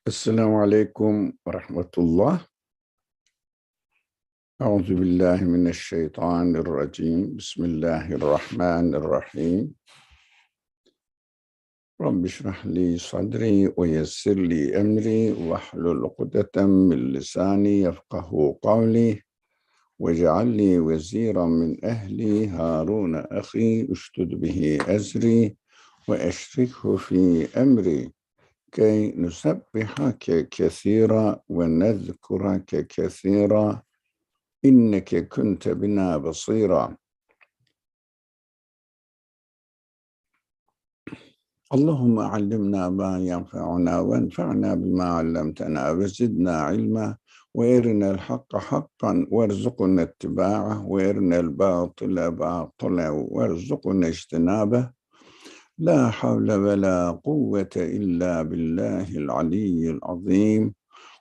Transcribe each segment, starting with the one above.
السلام عليكم ورحمة الله. أعوذ بالله من الشيطان الرجيم. بسم الله الرحمن الرحيم. رب اشرح لي صدري ويسر لي أمري واحلل عقدة من لساني يفقه قولي واجعل لي وزيرا من أهلي هارون أخي اشدد به أزري وأشركه في أمري كي نسبحك كثيرا ونذكرك كثيرا إنك كنت بنا بصيرا. اللهم علمنا ما ينفعنا وانفعنا بما علمتنا وزدنا علما وارنا الحق حقا وارزقنا اتباعه وارنا الباطل باطلا وارزقنا اجتنابه. لا حول ولا قوة إلا بالله العلي العظيم.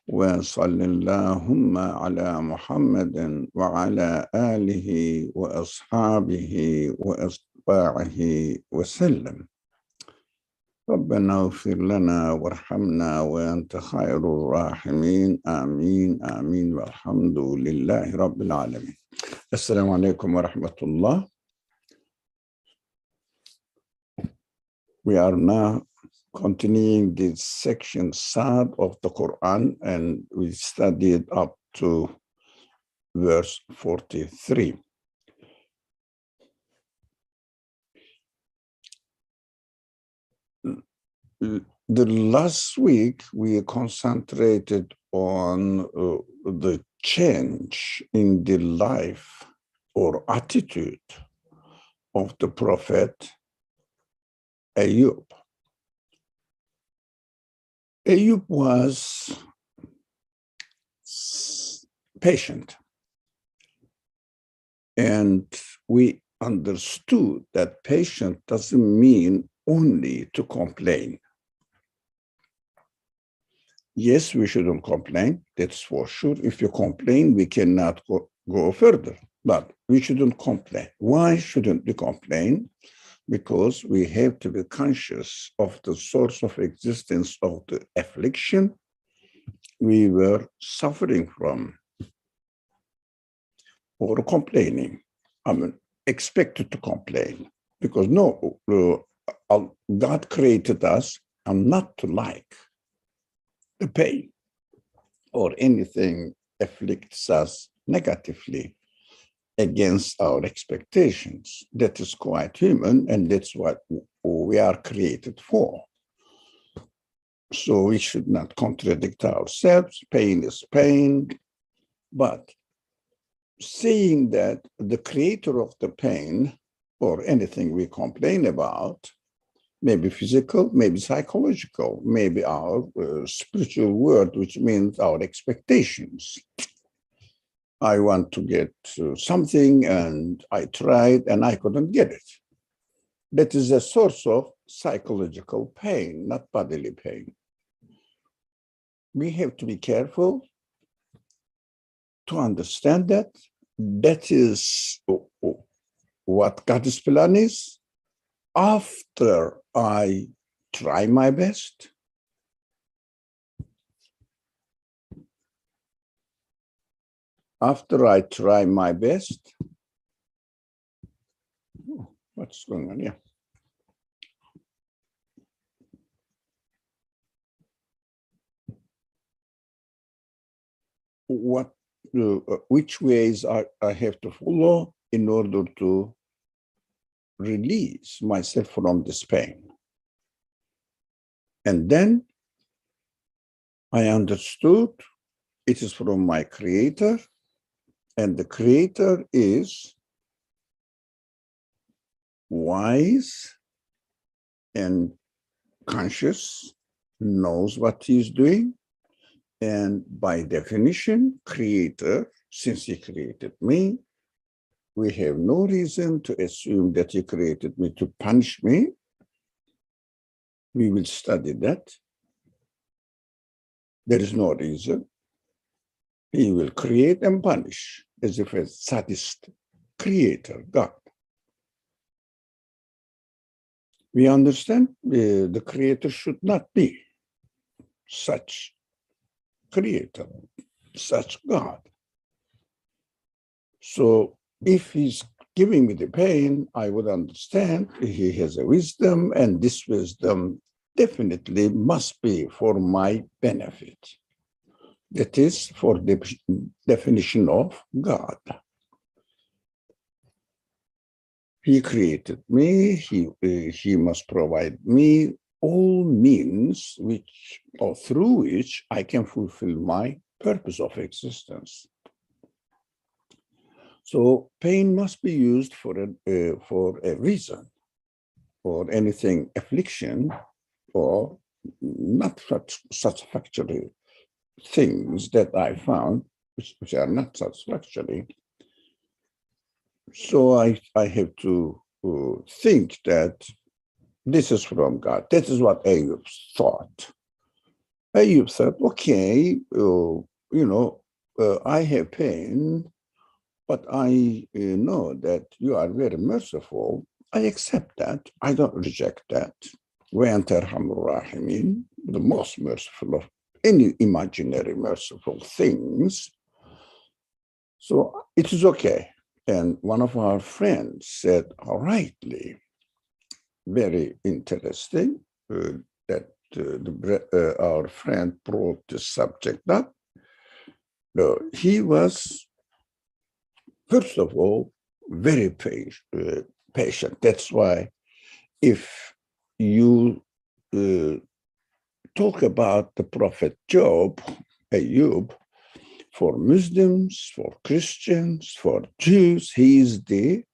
وصل اللهم على محمد وعلى آله وأصحابه وأتباعه وسلم. ربنا اغفر لنا وارحمنا وأنت خير الراحمين. آمين آمين والحمد لله رب العالمين. السلام عليكم ورحمة الله. We are now continuing this section Sad of the Quran, and we studied up to verse 43. The last week we concentrated on the change in the life or attitude of the Prophet Ayub. Ayub was patient, and we understood that patient doesn't mean only to complain. Yes, we shouldn't complain, that's for sure. If you complain, we cannot go further, but we shouldn't complain. Why shouldn't we complain? Because we have to be conscious of the source of existence of the affliction we were suffering from or complaining. I mean, expected to complain, because God created us and not to like the pain or anything afflicts us negatively against our expectations. That is quite human, and that's what we are created for. So we should not contradict ourselves. Pain is pain, but saying that the creator of the pain or anything we complain about, maybe physical, maybe psychological, maybe our spiritual world, which means our expectations. I want to get something and I tried and I couldn't get it. That is a source of psychological pain, not bodily pain. We have to be careful to understand that that is what God's plan is. After I try my best, what's going on here? Which ways I have to follow in order to release myself from this pain? And then I understood it is from my creator, and the creator is wise and conscious, knows what he's doing, and by definition, creator, since he created me, we have no reason to assume that he created me to punish me. We will study that. There is no reason. He will create and punish as if a sadist creator, God. We understand the creator should not be such creator, such God. So if he's giving me the pain, I would understand he has a wisdom, and this wisdom definitely must be for my benefit. That is for the definition of God. He created me, he must provide me all means through which I can fulfill my purpose of existence. So pain must be used for a reason, or anything, affliction, or not such satisfactory things that I found, which are not satisfactory. So I have to think that this is from God. That is what Ayub thought. Ayub thought, okay, I have pain, but I know that you are very merciful. I accept that. I don't reject that. The most merciful of any imaginary merciful things. So it is okay. And one of our friends said, all rightly, very interesting that our friend brought the subject up. He was, first of all, very patient. That's why if you talk about the prophet Ayub, for Muslims, for Christians, for Jews, he is the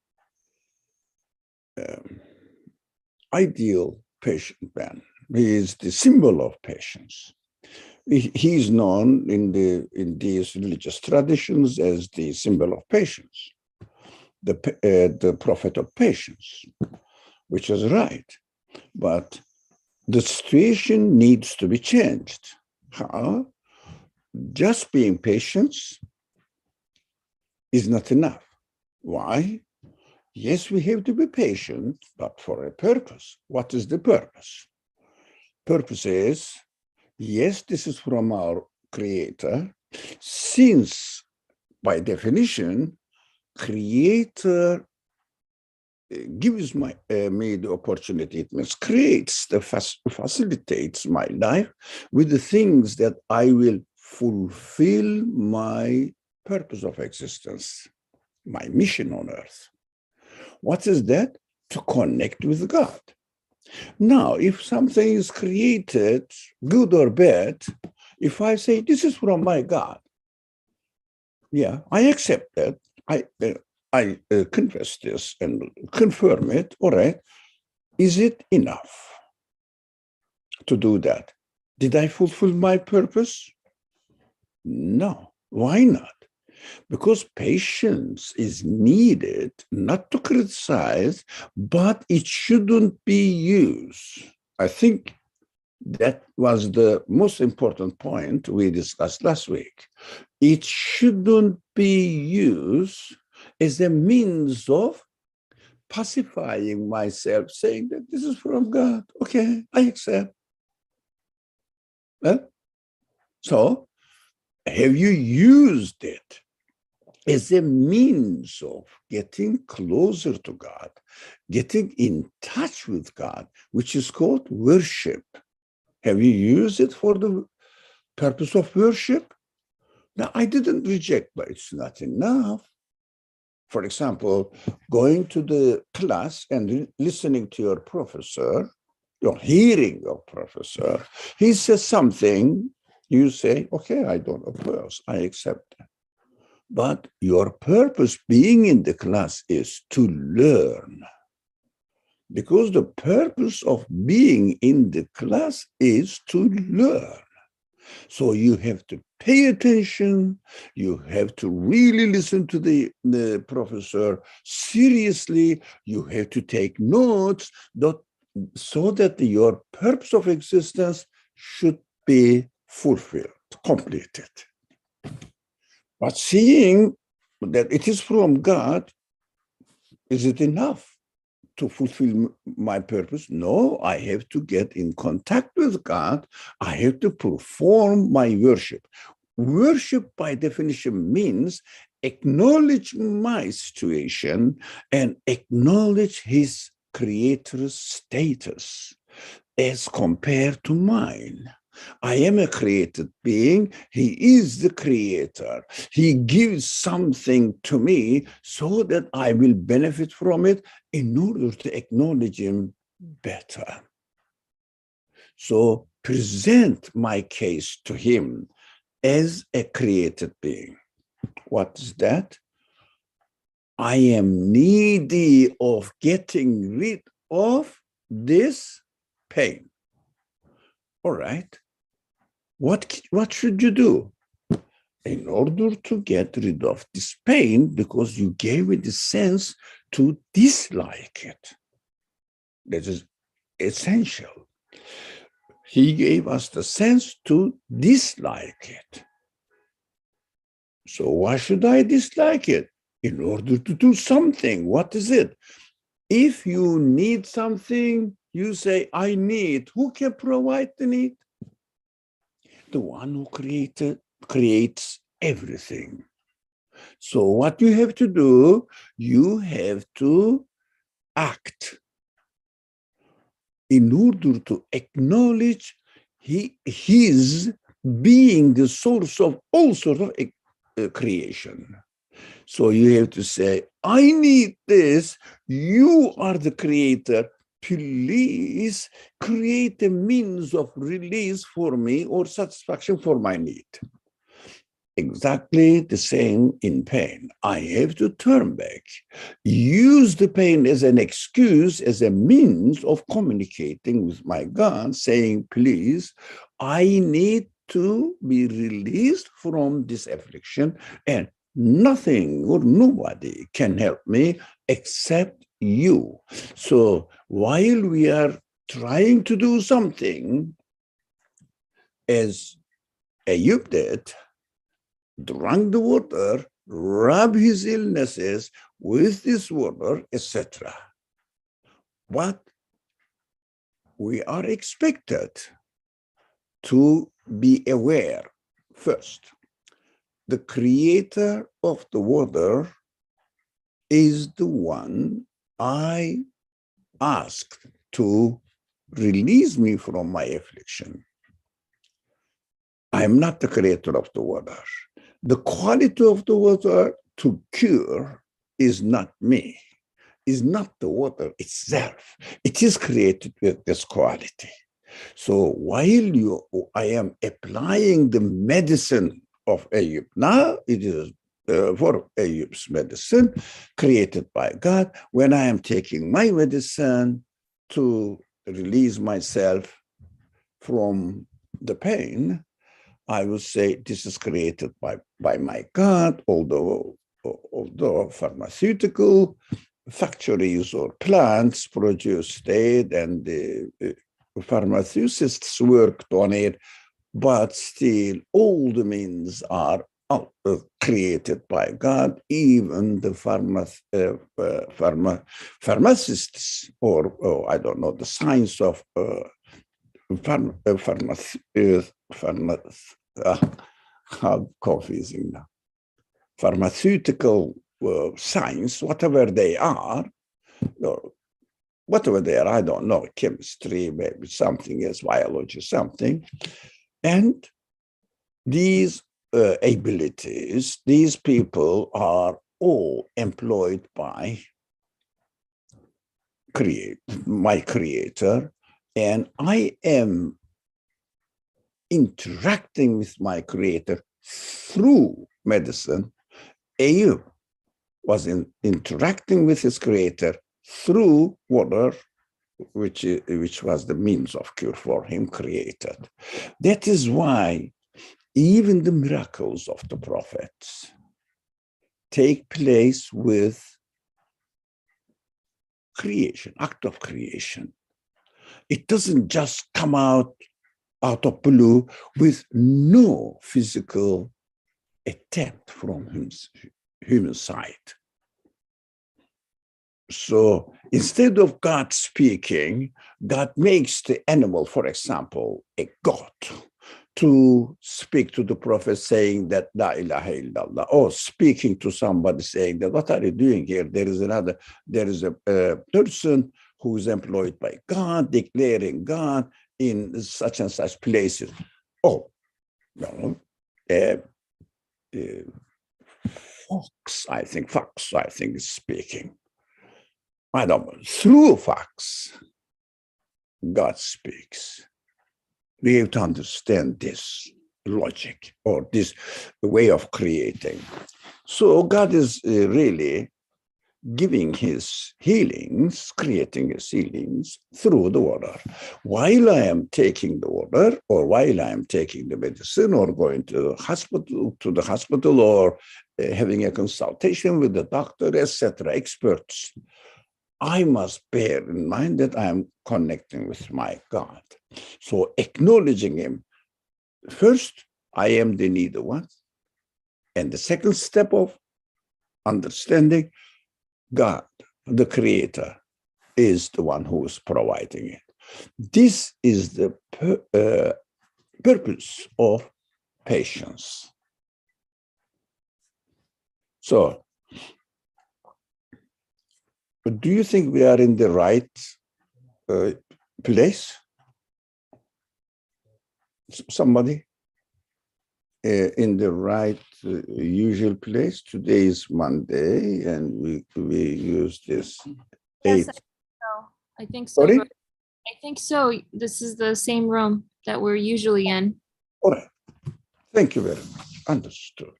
ideal patient man. He is the symbol of patience. He is known in these religious traditions as the symbol of patience, the prophet of patience, which is right. But the situation needs to be changed. How? Just being patient is not enough. Why? Yes, we have to be patient, but for a purpose. What is the purpose? Purpose is, yes, this is from our Creator, since by definition, Creator gives me the opportunity. It means facilitates my life with the things that I will fulfill my purpose of existence, my mission on earth. What is that? To connect with God. Now, if something is created, good or bad, if I say, this is from my God, yeah, I accept that. I confess this and confirm it, all right. Is it enough to do that? Did I fulfill my purpose? No. Why not? Because patience is needed, not to criticize, but it shouldn't be used. I think that was the most important point we discussed last week. It shouldn't be used as a means of pacifying myself, saying that this is from God. Okay, I accept. Well, so have you used it as a means of getting closer to God, getting in touch with God, which is called worship? Have you used it for the purpose of worship? Now, I didn't reject, but it's not enough. For example, going to the class and listening to your professor, you're hearing your professor, he says something, you say, okay, I don't oppose, I accept that. But your purpose being in the class is to learn. Because the purpose of being in the class is to learn. So you have to pay attention. You have to really listen to the professor seriously. You have to take notes so that your purpose of existence should be fulfilled, completed. But seeing that it is from God, is it enough to fulfill my purpose? No, I have to get in contact with God. I have to perform my worship. Worship, by definition, means acknowledge my situation and acknowledge his creator's status as compared to mine. I am a created being. He is the creator. He gives something to me so that I will benefit from it in order to acknowledge him better. So present my case to him as a created being. What is that? I am needy of getting rid of this pain. All right. What should you do? In order to get rid of this pain, because you gave it the sense to dislike it. That is essential. He gave us the sense to dislike it. So why should I dislike it? In order to do something. What is it? If you need something, you say, I need. Who can provide the need? The one who creates everything. So what you have to do, you have to act in order to acknowledge his being the source of all sorts of creation. So you have to say, I need this. You are the creator. Please create a means of release for me or satisfaction for my need. Exactly the same in pain. I have to turn back, use the pain as an excuse, as a means of communicating with my God, saying, please, I need to be released from this affliction, and nothing or nobody can help me except you. So while we are trying to do something, as Ayub did, drunk the water, rub his illnesses with this water, etc. But we are expected to be aware first. The creator of the water is the one I asked to release me from my affliction. I am not the creator of the water. The quality of the water to cure is not me, is not the water itself. It is created with this quality. So while I am applying the medicine of Ayub, now it is for Ayub's medicine created by God. When I am taking my medicine to release myself from the pain, I would say this is created by my God, although pharmaceutical factories or plants produced it and the pharmaceutists worked on it, but still all the means are created by God, even the pharmacists or I don't know, the science of how confusing now. Pharmaceutical science, whatever they are, or whatever they are, I don't know, chemistry, maybe something else, biology, something. And these abilities, these people are all employed by my creator, and I am interacting with my creator through medicine. Ayub was interacting with his creator through water, which was the means of cure for him created. That is why even the miracles of the prophets take place with creation, act of creation. It doesn't just come out of blue with no physical attempt from human side. So instead of God speaking, God makes the animal, for example, a god, to speak to the prophet saying that La ilaha illallah, or speaking to somebody saying that, what are you doing here? There is a person who is employed by God, declaring God in such and such places. Oh, no, Fox, I think is speaking. I don't know, through Fox, God speaks. We have to understand this logic or this way of creating. So God is really giving his healings, creating his healings through the water. While I am taking the water, or while I am taking the medicine, or going to the hospital, or having a consultation with the doctor, etc., experts, I must bear in mind that I am connecting with my God. So acknowledging him, first, I am the needy one. And the second step of understanding, God, the creator, is the one who is providing it. This is the purpose of patience. So, do you think we are in the right place? Somebody in the right usual place? Today is Monday, and we use this. Yes, I think so. Sorry? I think so. This is the same room that we're usually in. All right. Thank you very much. Understood.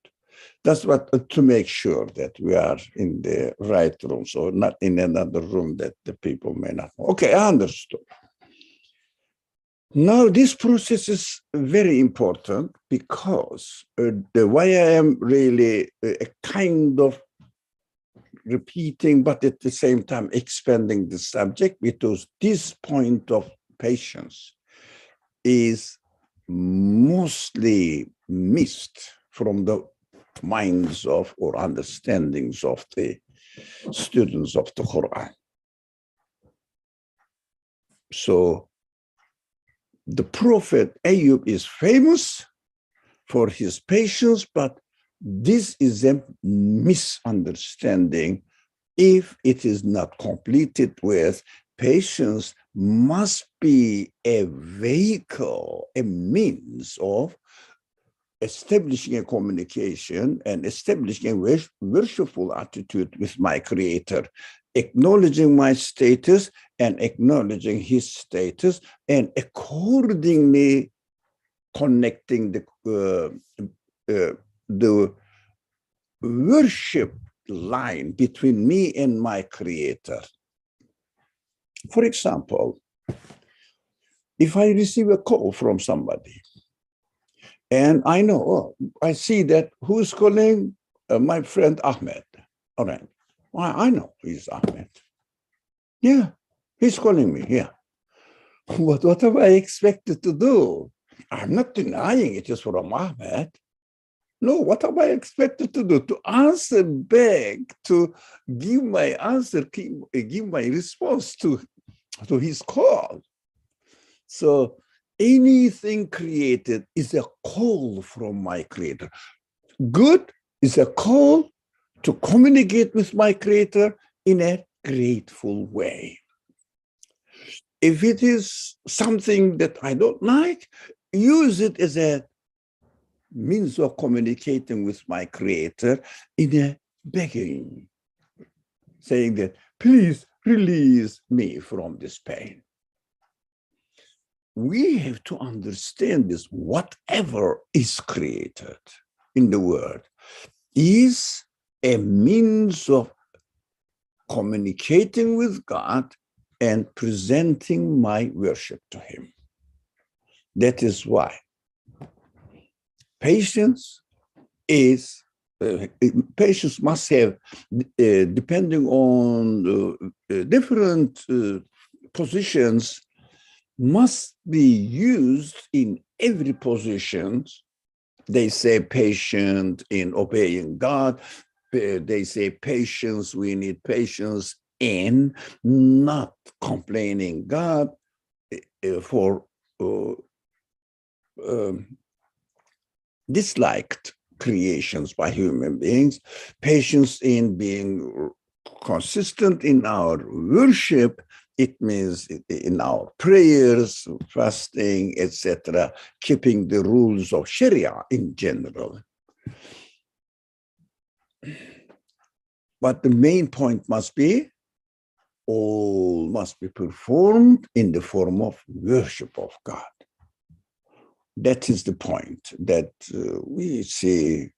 That's what, to make sure that we are in the right room, so not in another room that the people may not know. Okay, I understood. Now, this process is very important because why I am really a kind of repeating, but at the same time expanding the subject, because this point of patience is mostly missed from the minds of or understandings of the students of the Qur'an. So the Prophet Ayub is famous for his patience, but this is a misunderstanding if it is not completed with patience must be a vehicle, a means of establishing a communication and establishing a worshipful attitude with my creator, acknowledging my status and acknowledging his status, and accordingly connecting the worship line between me and my creator. For example, if I receive a call from somebody, and I know, oh, I see that who's calling? My friend Ahmed. All right. Well, I know he's Ahmed. Yeah, he's calling me. Yeah. What have I expected to do? I'm not denying it is from Ahmed. No, what am I expected to do? To answer back, to give my answer, give my response to his call. So anything created is a call from my creator. Good is a call to communicate with my creator in a grateful way. If it is something that I don't like, use it as a means of communicating with my creator in a begging, saying that, please release me from this pain. We have to understand this. Whatever is created in the world is a means of communicating with God and presenting my worship to him. That is why patience must have, depending on different positions, must be used in every position. They say patient in obeying God. They say patience, we need patience in not complaining God for disliked creations by human beings, patience in being consistent in our worship. It means in our prayers, fasting, etc., keeping the rules of Sharia in general. But the main point must be, all must be performed in the form of worship of God. That is the point that we see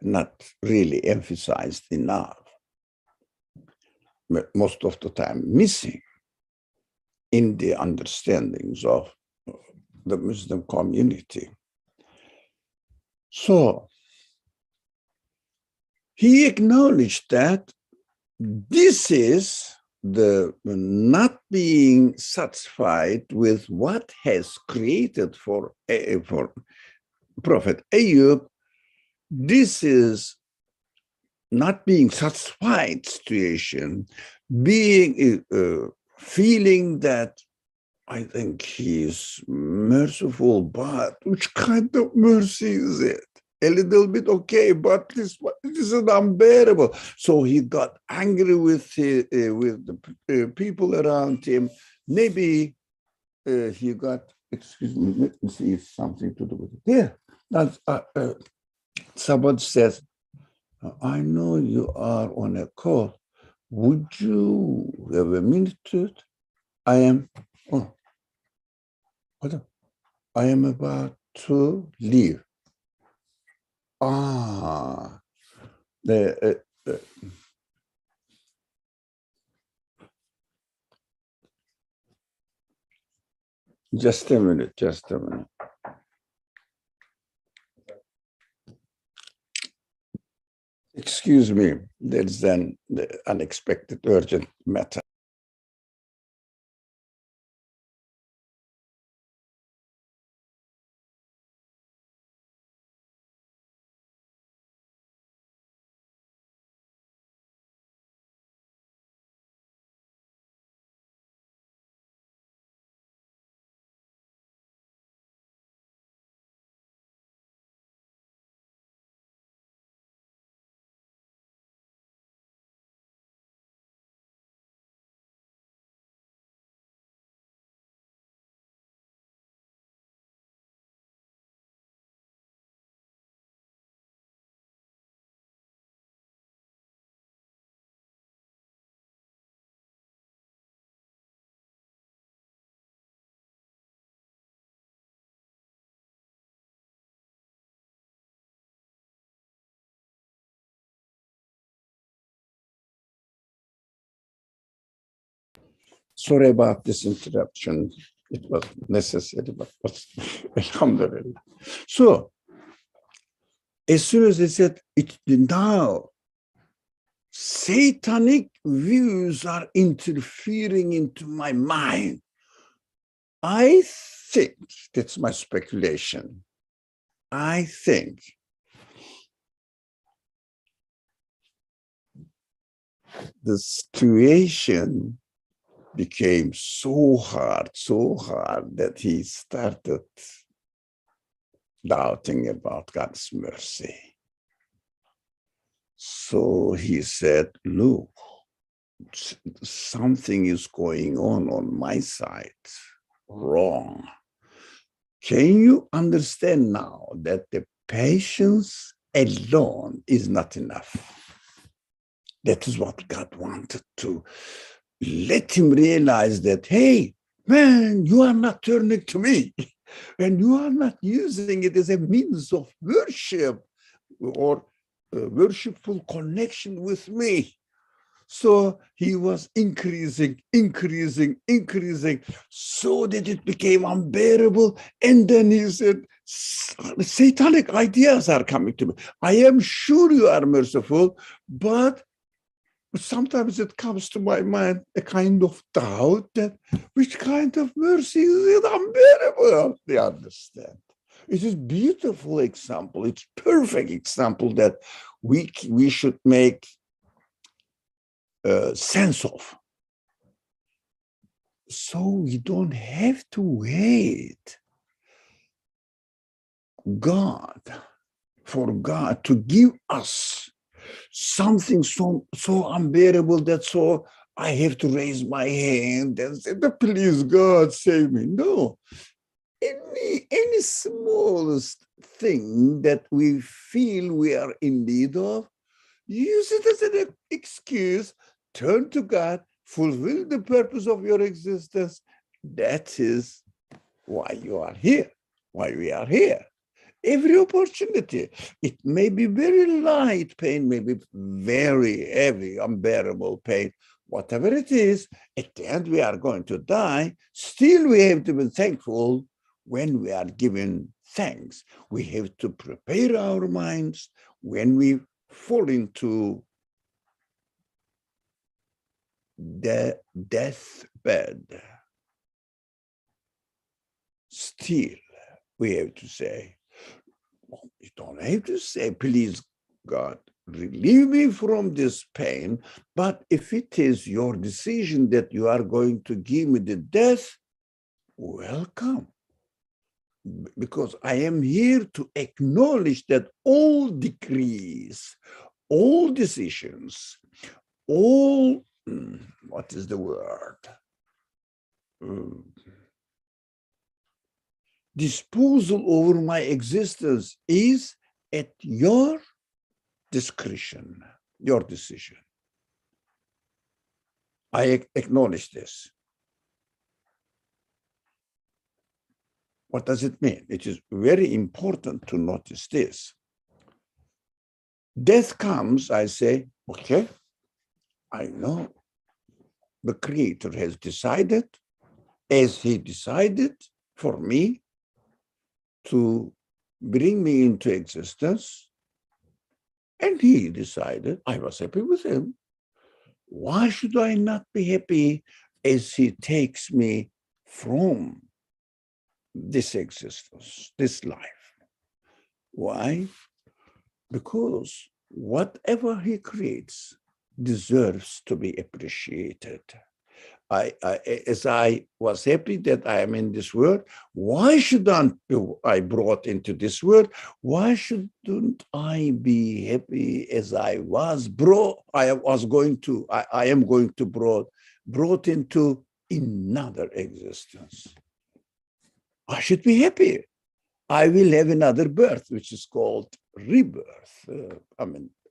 not really emphasized enough, most of the time missing in the understandings of the Muslim community. So he acknowledged that this is the not being satisfied with what has created for Prophet Ayub. This is not being satisfied situation, being feeling that I think he is merciful, but which kind of mercy is it? A little bit okay, but this is unbearable. So he got angry with the people around him. Maybe he got, excuse me, let me see if something to do with it. Yeah, that's someone says, I know you are on a call. Would you have a minute? I am, oh, I am about to leave. Just a minute, just a minute. Excuse me, there's an unexpected urgent matter. Sorry about this interruption. It was necessary, but alhamdulillah. So, as soon as I said it now, satanic views are interfering into my mind. I think, that's my speculation, I think the situation became so hard that he started doubting about God's mercy. So he said, look, something is going on my side, wrong. Can you understand now that the patience alone is not enough? That is what God wanted to let him realize that, hey, man, you are not turning to me and you are not using it as a means of worship or worshipful connection with me. So he was increasing, so that it became unbearable. And then he said, satanic ideas are coming to me. I am sure you are merciful, but sometimes it comes to my mind a kind of doubt that which kind of mercy is it unbearable? They understand. It is a beautiful example. It's perfect example that we should make sense of. So we don't have to wait for God to give us something so unbearable that so I have to raise my hand and say, please God save me. No, any smallest thing that we feel we are in need of, use it as an excuse, turn to God, fulfill the purpose of your existence. That is why you are here, why we are here. Every opportunity. It may be very light pain, maybe very heavy, unbearable pain. Whatever it is, at the end we are going to die. Still, we have to be thankful when we are given thanks. We have to prepare our minds when we fall into the deathbed. Still, we have to say, you don't have to say, please, God, relieve me from this pain. But if it is your decision that you are going to give me the death, welcome. Because I am here to acknowledge that all decrees, all decisions, all, what is the word? Disposal over my existence is at your discretion, your decision. I acknowledge this. What does it mean? It is very important to notice this. Death comes, I say, okay, I know the Creator has decided, as He decided for me, to bring me into existence, and He decided, I was happy with Him. Why should I not be happy as He takes me from this existence, this life? Why? Because whatever He creates deserves to be appreciated. As I was happy that I am in this world, why shouldn't I brought into this world? Why shouldn't I be happy as I was brought? I am going to brought into another existence. I should be happy. I will have another birth, which is called rebirth.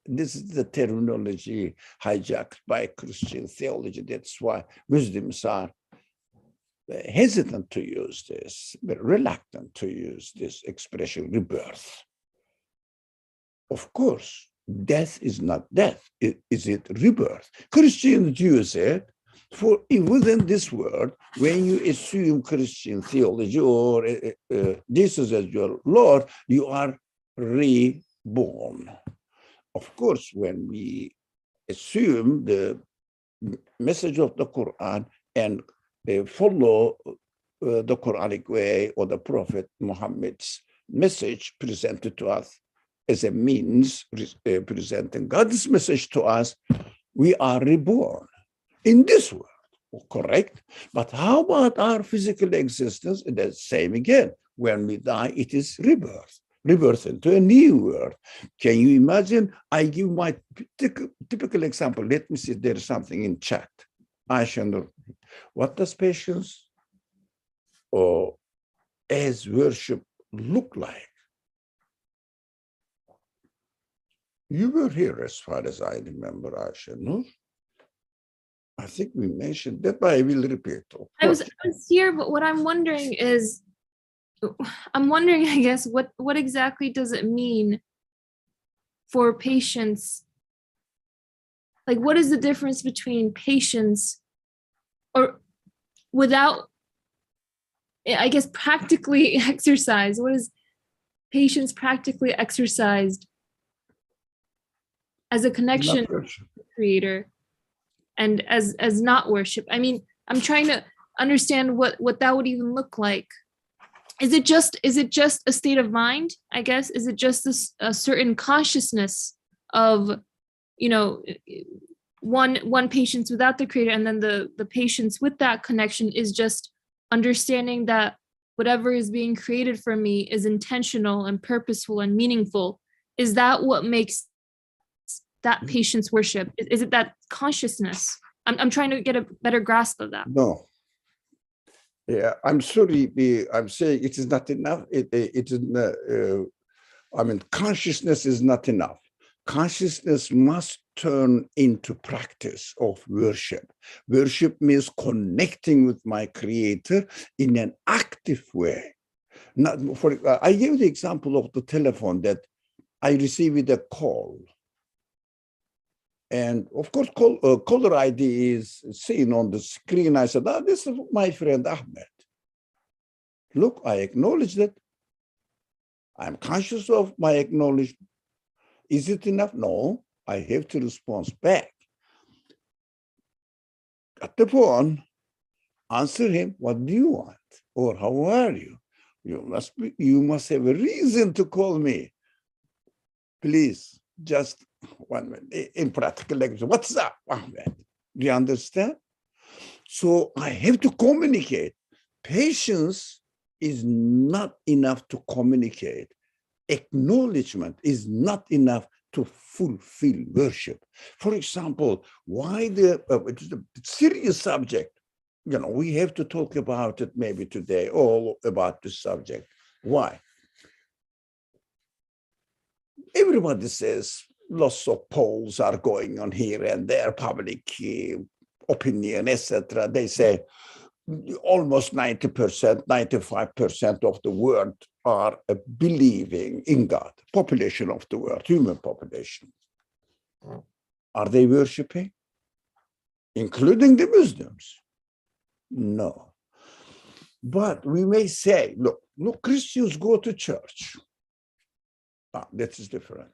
This is the terminology hijacked by Christian theology. That's why Muslims are hesitant to use this, but reluctant to use this expression, rebirth. Of course, death is not death. Is it rebirth? Christian Jews said, for within this world, when you assume Christian theology or Jesus as your Lord, you are reborn. Of course, when we assume the message of the Quran and follow the Quranic way or the Prophet Muhammad's message presented to us as a means presenting God's message to us, we are reborn in this world, correct? But how about our physical existence? The same again. When we die, it is rebirth. Rebirth into a new world. Can you imagine? I give my typical example. Let me see, there is something in chat. Aisha, what does patience or as worship look like? You were here as far as I remember, Aisha, no? I think we mentioned that, but I will repeat. I was here, but what I'm wondering is, I guess, what exactly does it mean for patience? Like, what is the difference between patience or without, I guess, practically exercised? What is patience practically exercised as a connection to the Creator and as not worship? I mean, I'm trying to understand what that would even look like. Is it just a state of mind, I guess? Is it just a certain consciousness of, one patience without the creator, and then the patience with that connection is just understanding that whatever is being created for me is intentional and purposeful and meaningful. Is that what makes that patience worship? Is it that consciousness? I'm trying to get a better grasp of that. No. Yeah, I'm sorry. I'm saying it is not enough. It is. I mean, consciousness is not enough. Consciousness must turn into practice of worship. Worship means connecting with my creator in an active way. Not for. I gave the example of the telephone that I received a call. And of course, caller ID is seen on the screen. I said, oh, this is my friend Ahmed. Look, I acknowledged it. I'm conscious of my acknowledgement. Is it enough? No, I have to respond back. At the phone, answer him, what do you want? Or how are you? You must have a reason to call me. Please, just 1 minute. In practical language, what's up, Ahmed? Do you understand? So I have to communicate. Patience is not enough to communicate. Acknowledgement is not enough to fulfill worship. For example, why it is a serious subject. You know, we have to talk about it maybe today, all about this subject. Why? Everybody says lots of polls are going on here and there, public opinion, etc. They say almost 90%, 95% of the world are believing in God. Population of the world, human population. Are they worshiping? Including the Muslims? No. But we may say, look, Christians go to church. That is different.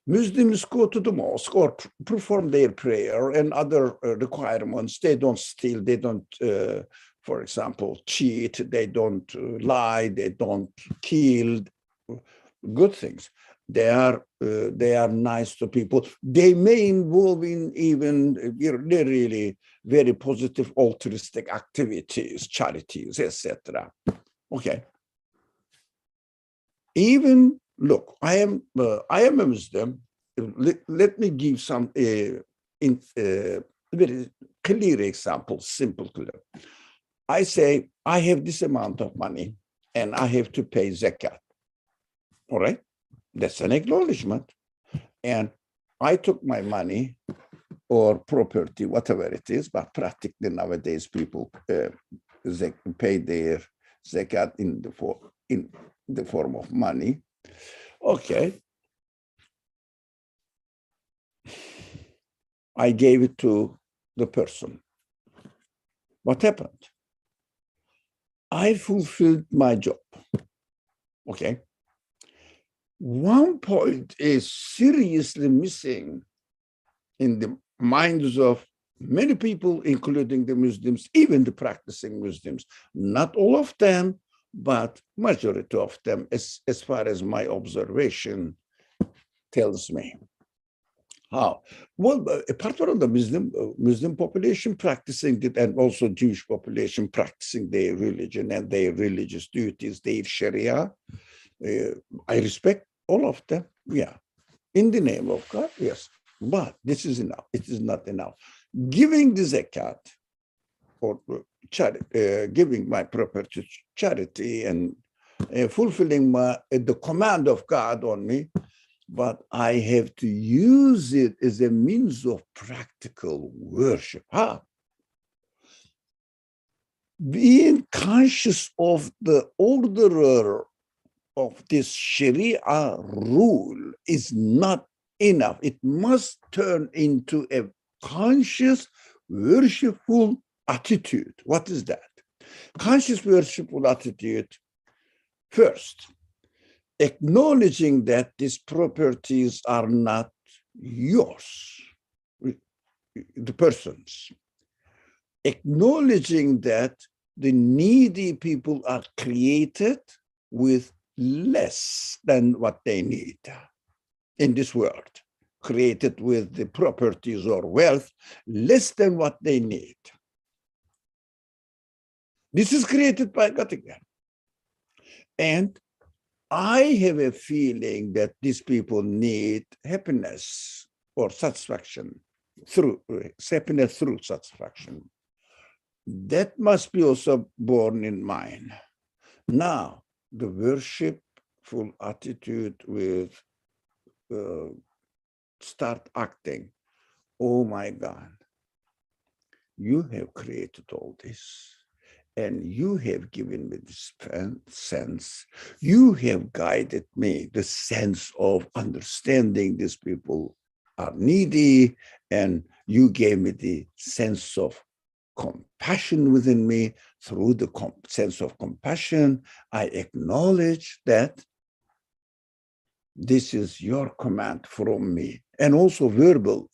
Muslims go to the mosque or perform their prayer and other requirements. They don't steal, they don't, for example, cheat, they don't lie, they don't kill. Good things. They are nice to people. They may involve in even really very positive altruistic activities, charities, etc. Okay. Even look, I am a Muslim. Let me give some very clear example, simple, clear. I say I have this amount of money and I have to pay zakat. All right, that's an acknowledgement. And I took my money or property, whatever it is, but practically nowadays people pay their zakat in the form of money. Okay. I gave it to the person. What happened? I fulfilled my job. Okay. One point is seriously missing in the minds of many people, including the Muslims, even the practicing Muslims. Not all of them, but majority of them, as far as my observation tells me. How? Well, apart from the Muslim population practicing it, and also Jewish population practicing their religion and their religious duties, their Sharia, I respect all of them. Yeah, in the name of God, yes. But this is enough. It is not enough. Giving the zakat or giving my property to charity and fulfilling the command of God on me, but I have to use it as a means of practical worship. How? Being conscious of the orderer of this Sharia rule is not enough. It must turn into a conscious, worshipful attitude. What is that? Conscious, worshipful attitude. First, acknowledging that these properties are not yours, the person's. Acknowledging that the needy people are created with less than what they need in this world. created with the properties or wealth less than what they need. This is created by God again. And I have a feeling that these people need happiness or satisfaction through satisfaction. That must be also born in mind. Now, the worshipful attitude with start acting. Oh my God, you have created all this. And you have given me this sense. You have guided me, the sense of understanding these people are needy. And you gave me the sense of compassion within me. Through the sense of compassion, I acknowledge that this is your command from me. And also verbal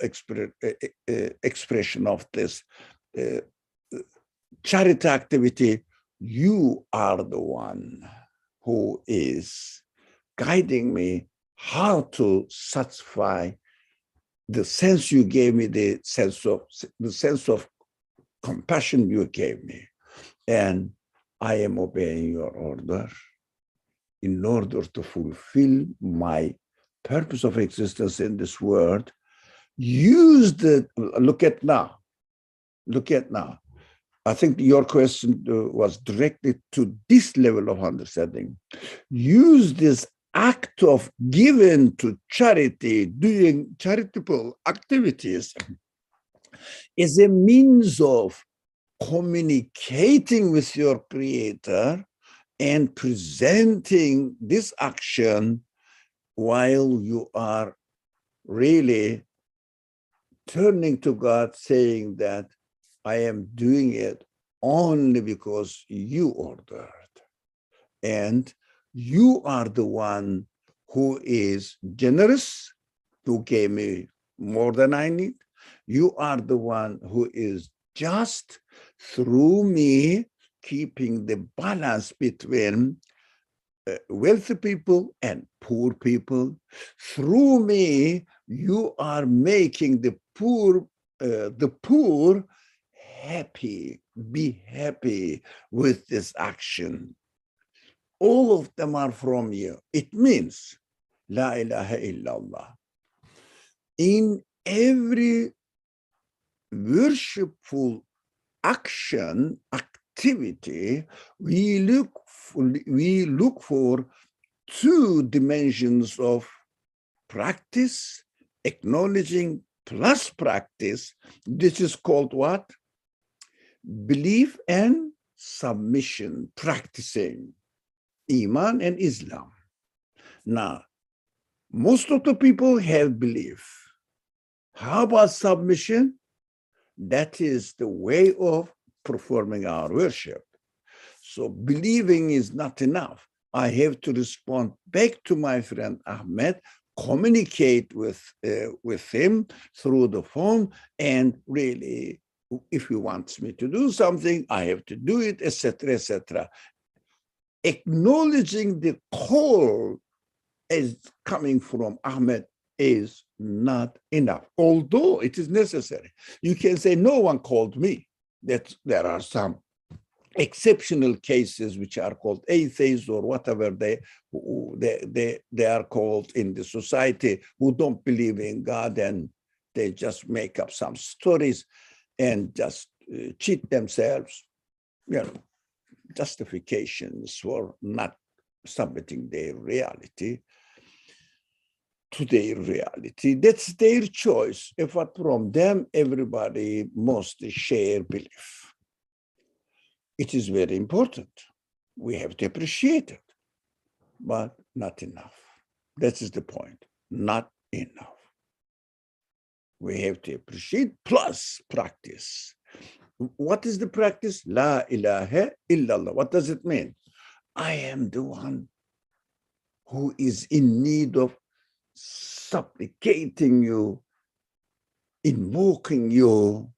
expression of this charity activity. You are the one who is guiding me how to satisfy the sense you gave me, the sense of compassion you gave me. And I am obeying your order in order to fulfill my purpose of existence in this world. Look at now. I think your question was directed to this level of understanding. Use this act of giving to charity, doing charitable activities, as a means of communicating with your Creator and presenting this action while you are really turning to God, saying that I am doing it only because you ordered. And you are the one who is generous, who gave me more than I need. You are the one who is just, through me, keeping the balance between wealthy people and poor people. Through me, you are making the poor happy, be happy with this action. All of them are from you. It means, La ilaha illallah. In every worshipful action, activity, we look for two dimensions of practice, acknowledging plus practice. This is called what? Belief and submission, practicing Iman and Islam. Now, most of the people have belief. How about submission? That is the way of performing our worship. So believing is not enough. I have to respond back to my friend Ahmed, communicate with him through the phone, and really, if he wants me to do something, I have to do it, etc., etc. Acknowledging the call as coming from Ahmed is not enough, although it is necessary. You can say, no one called me. That there are some exceptional cases which are called atheists or whatever they are called in the society, who don't believe in God, and they just make up some stories and just cheat themselves, justifications for not submitting their reality to their reality. That's their choice. Apart from them, everybody must share belief. It is very important. We have to appreciate it, but not enough. That is the point. Not enough. We have to appreciate plus practice. What is the practice? La ilaha illallah. What does it mean? I am the one who is in need of supplicating you, invoking you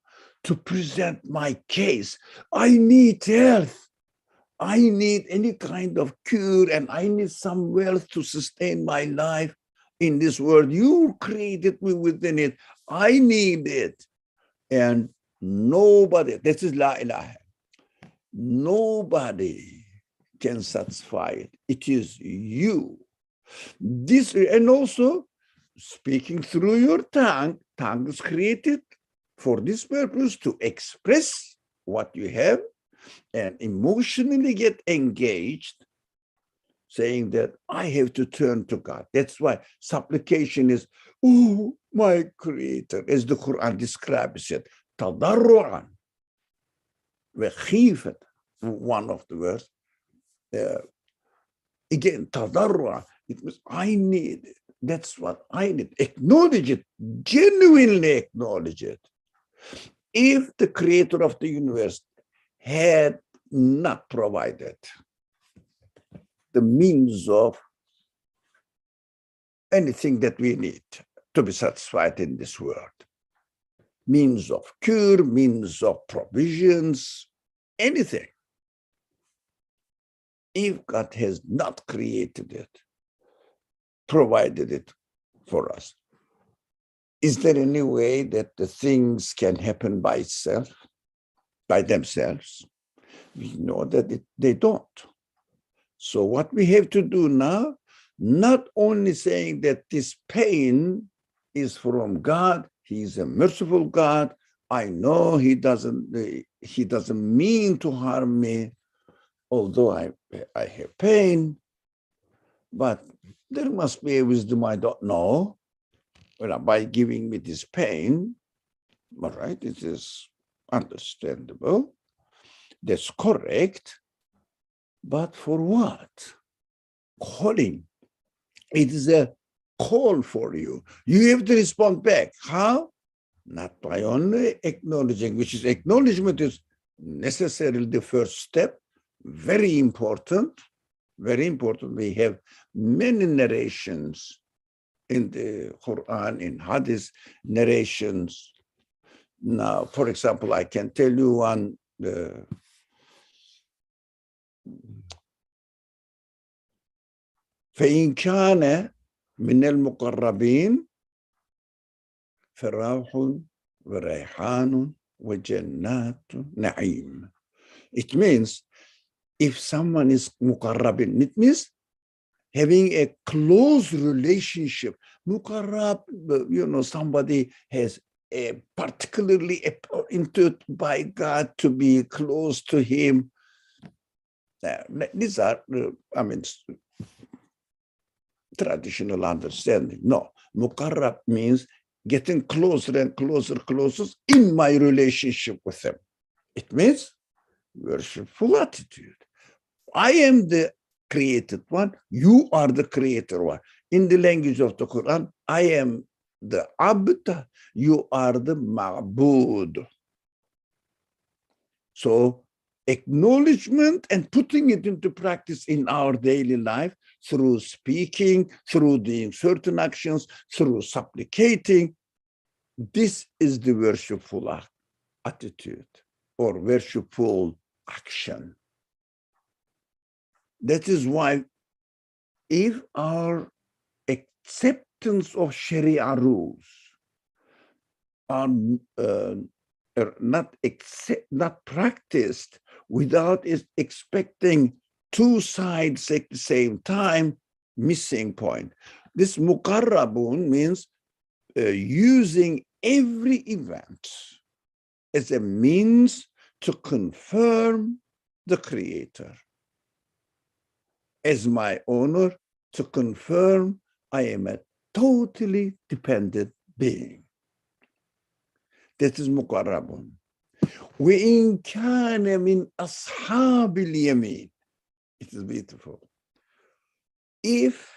to present my case. I need health. I need any kind of cure, and I need some wealth to sustain my life. in this world. You created me within it. I need it. And nobody, this is la ilaha. Nobody can satisfy it. It is you. This, and also speaking through your tongue. Tongue is created for this purpose, to express what you have and emotionally get engaged, saying that I have to turn to God. That's why supplication is, oh, my Creator, as the Quran describes it, tadarru'an wa khifat, one of the words. Again, tadarru'an, it means I need it. That's what I need. Acknowledge it, genuinely acknowledge it. If the Creator of the universe had not provided the means of anything that we need to be satisfied in this world, means of cure, means of provisions, anything. If God has not created it, provided it for us, is there any way that the things can happen by itself, by themselves? We know that they don't. So what we have to do now, not only saying that this pain is from God, He's a merciful God. I know He doesn't mean to harm me, although I have pain, but there must be a wisdom I don't know. Well, by giving me this pain, all right, it is understandable. That's correct. But for what? Calling. It is a call for you. You have to respond back. How? Not by only acknowledging, which is acknowledgement is necessarily the first step. Very important. Very important. We have many narrations in the Quran, in Hadith narrations. Now, for example, I can tell you one. فإن كان من المقربين فروح وريحان وجنات نعيم. It means if someone is muqarrabin, it means having a close relationship. Muqarrab, somebody has a particularly appointed by God to be close to Him. These are, traditional understanding. No, muqarrab means getting closer and closer in my relationship with Him. It means worshipful attitude. I am the created one, you are the creator one. In the language of the Quran, I am the abd, you are the ma'bud. So acknowledgement and putting it into practice in our daily life through speaking, through doing certain actions, through supplicating, this is the worshipful attitude or worshipful action. That is why if our acceptance of Sharia rules are not practiced without expecting two sides at the same time, missing point. This muqarrabun means using every event as a means to confirm the Creator, as my owner, to confirm I am a totally dependent being. That is muqarrabun. وَإِنْ كَانَ مِنْ أَصْحَابِ الْيَمِينِ. It is beautiful. If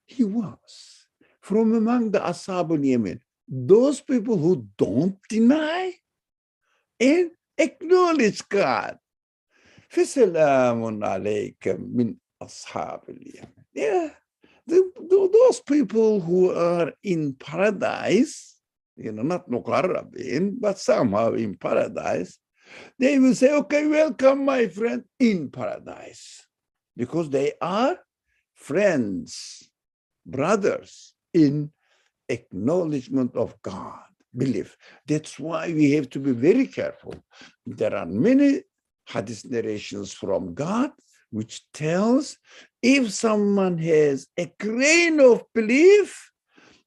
he was from among the Ashab al-Yamin, those people who don't deny and acknowledge God, فَسَلَامٌ عَلَيْكَ مِنْ أَصْحَابِ الْيَمِينِ. Yeah, those people who are in paradise, not muqarrabin, but somehow in paradise, they will say, okay, welcome, my friend, in paradise. Because they are friends, brothers, in acknowledgement of God, belief. That's why we have to be very careful. There are many hadith narrations from God which tells if someone has a grain of belief,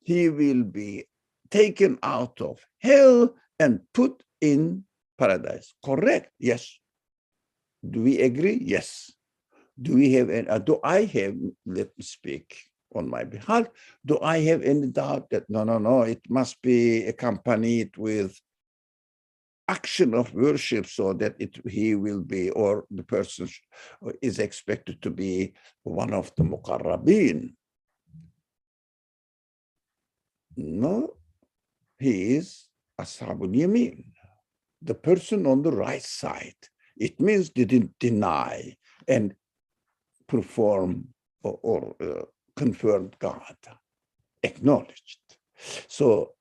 he will be taken out of hell and put in paradise. Correct? Yes. Do we agree? Yes. Do we have any, do I have, let me speak on my behalf, do I have any doubt that no, it must be accompanied with action of worship so that he will be, or the person is expected to be one of the muqarrabin? No, he is ashabul yamin, the person on the right side. It means they didn't deny and perform or confirmed God, acknowledged. So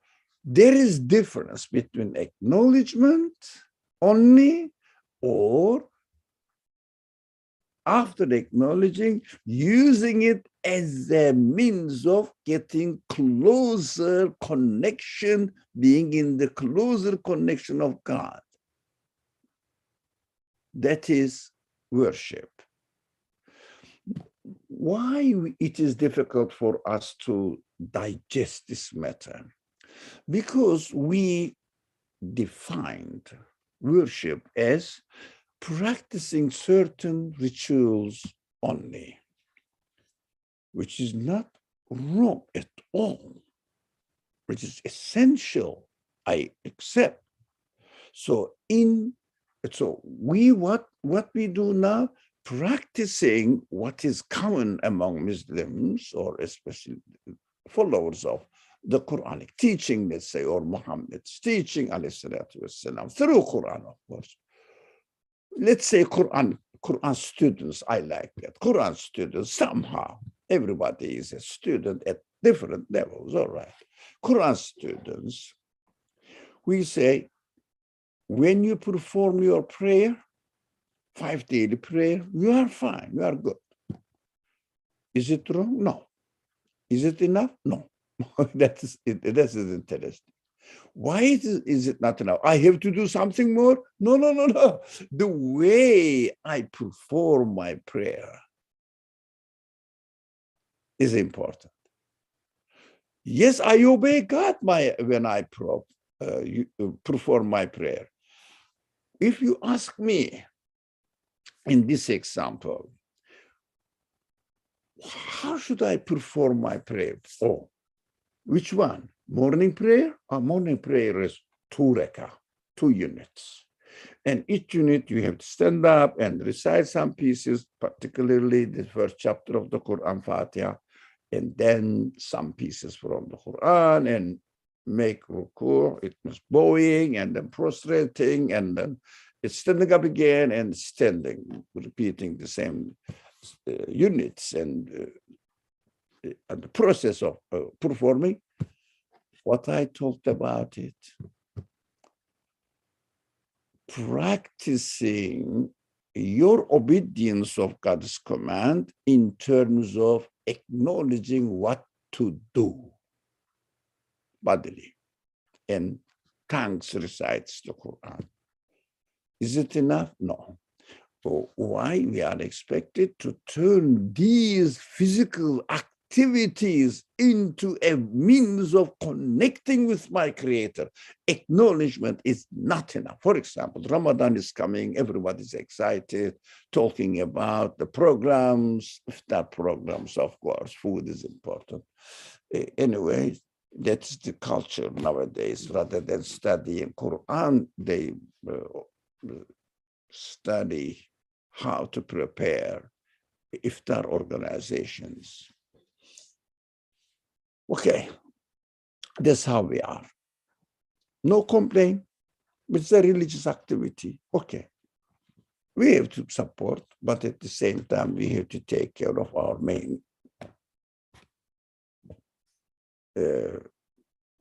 there is difference between acknowledgement only, or after acknowledging, using it as a means of getting closer connection, being in the closer connection of God. That is worship. Why it is difficult for us to digest this matter? Because we defined worship as practicing certain rituals only, which is not wrong at all, which is essential, I accept. So what we do now, practicing what is common among Muslims, or especially followers of the Quranic teaching, let's say, or Muhammad's teaching, alayhi salatu wassalam, through Quran, of course. Let's say Quran students, I like that. Quran students, somehow, everybody is a student at different levels, all right. Quran students, we say, when you perform your prayer, 5 daily prayer, you are fine, you are good. Is it wrong? No. Is it enough? No. That is interesting. Why is it not enough? I have to do something more? No. The way I perform my prayer is important. Yes, I obey God when I perform my prayer. If you ask me, in this example, how should I perform my prayer? Oh, which one? Morning prayer? Morning prayer is 2 rakah, 2 units. And each unit you have to stand up and recite some pieces, particularly the first chapter of the Quran, Fatiha, and then some pieces from the Quran, and make ruku', it was bowing, and then prostrating, and then it's standing up again and standing, repeating the same units, and the process of performing what I talked about it. Practicing your obedience of God's command in terms of acknowledging what to do bodily, and tongues recites the Quran. Is it enough? No. So why we are expected to turn these physical activities into a means of connecting with my Creator? Acknowledgement is not enough. For example, Ramadan is coming, everybody's excited, talking about the programs, iftar programs, of course, food is important. Anyway, that's the culture nowadays. Rather than studying Quran, they study how to prepare iftar organizations. Okay, that's how we are. No complaint, it's a religious activity. Okay, we have to support, but at the same time, we have to take care of our main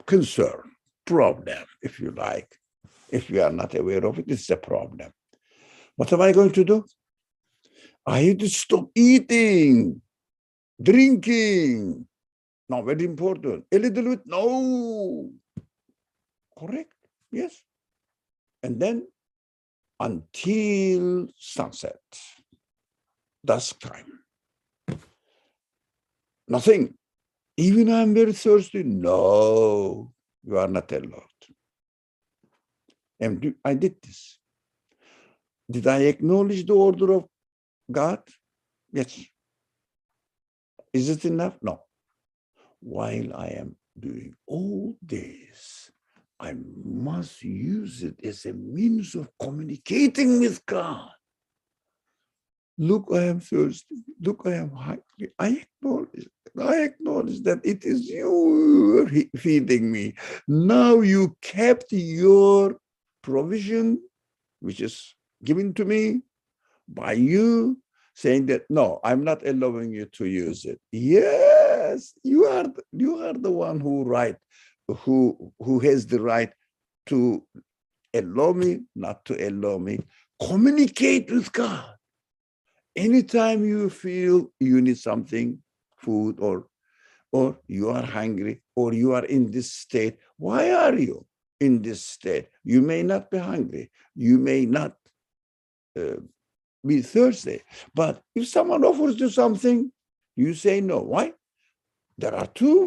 concern, problem, if you like. If we are not aware of it, it's a problem. What am I going to do? I have to stop eating, drinking, No, very important. A little bit, no. Correct, yes. And then until sunset, dusk time. Nothing. Even I'm very thirsty. No, you are not allowed. And I did this. Did I acknowledge the order of God? Yes. Is it enough? No. While I am doing all this, I must use it as a means of communicating with God. Look, I am thirsty. Look, I am hungry. I acknowledge that it is you feeding me. Now you kept your provision, which is given to me by you, saying that, no, I'm not allowing you to use it. Yes, you are the one who has the right to allow me, not to allow me. Communicate with God. Anytime you feel you need something, food, or you are hungry, or you are in this state, why are you in this state? You may not be hungry. You may not be thirsty. But if someone offers you something, you say no. Why? There are two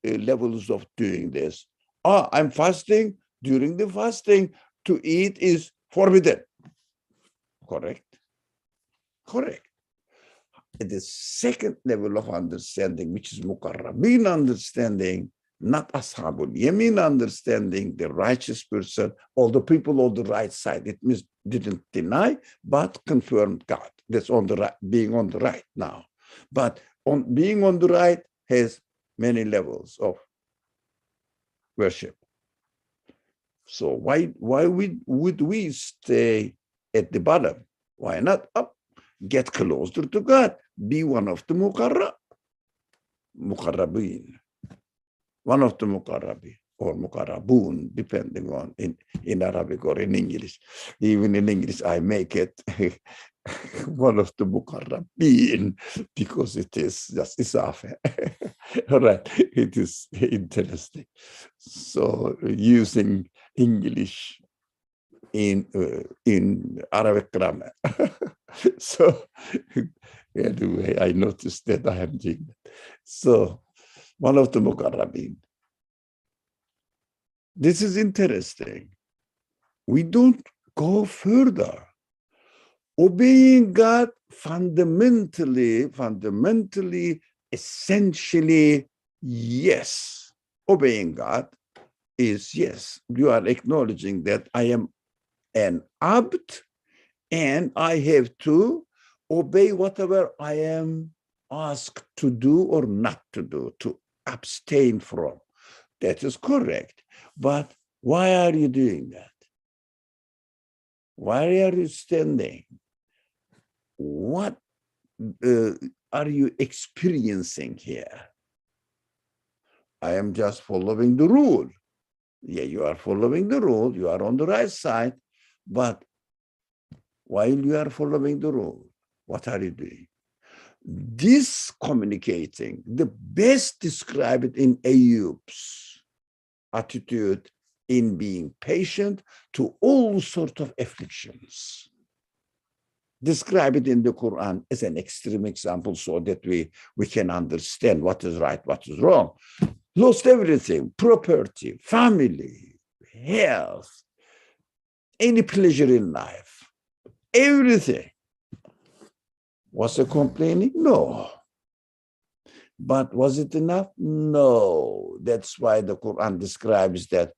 levels of doing this. I'm fasting. During the fasting, to eat is forbidden. Correct? Correct. The second level of understanding, which is muqarrabin understanding, not ashabul yamin understanding, the righteous person, or the people on the right side. It means didn't deny, but confirmed God. That's on the right, being on the right now. But on being on the right has many levels of worship. So why would we stay at the bottom? Why not up? Get closer to God. Be one of the muqarrabin. One of the muqarrabin or muqarrabun, depending on in Arabic or in English. Even in English, I make it one of the muqarrabin because it is just isafa. All right, it is interesting. So using English in Arabic grammar. So anyway, I noticed that I am doing that. So one of the muqarrabin. This is interesting. We don't go further. Obeying God fundamentally, essentially, yes. Obeying God is yes. You are acknowledging that I am an abd and I have to obey whatever I am asked to do or not to do, to abstain from. That is correct. But why are you doing that? Why are you standing? What are you experiencing here? I am just following the rule. Yeah, you are following the rule. You are on the right side. But while you are following the rule, what are you doing? This communicating, the best described in Ayyub's attitude in being patient to all sorts of afflictions. Describe it in the Quran as an extreme example so that we can understand what is right, what is wrong. Lost everything, property, family, health, any pleasure in life, everything. Was he complaining? No. But was it enough? No. That's why the Quran describes that.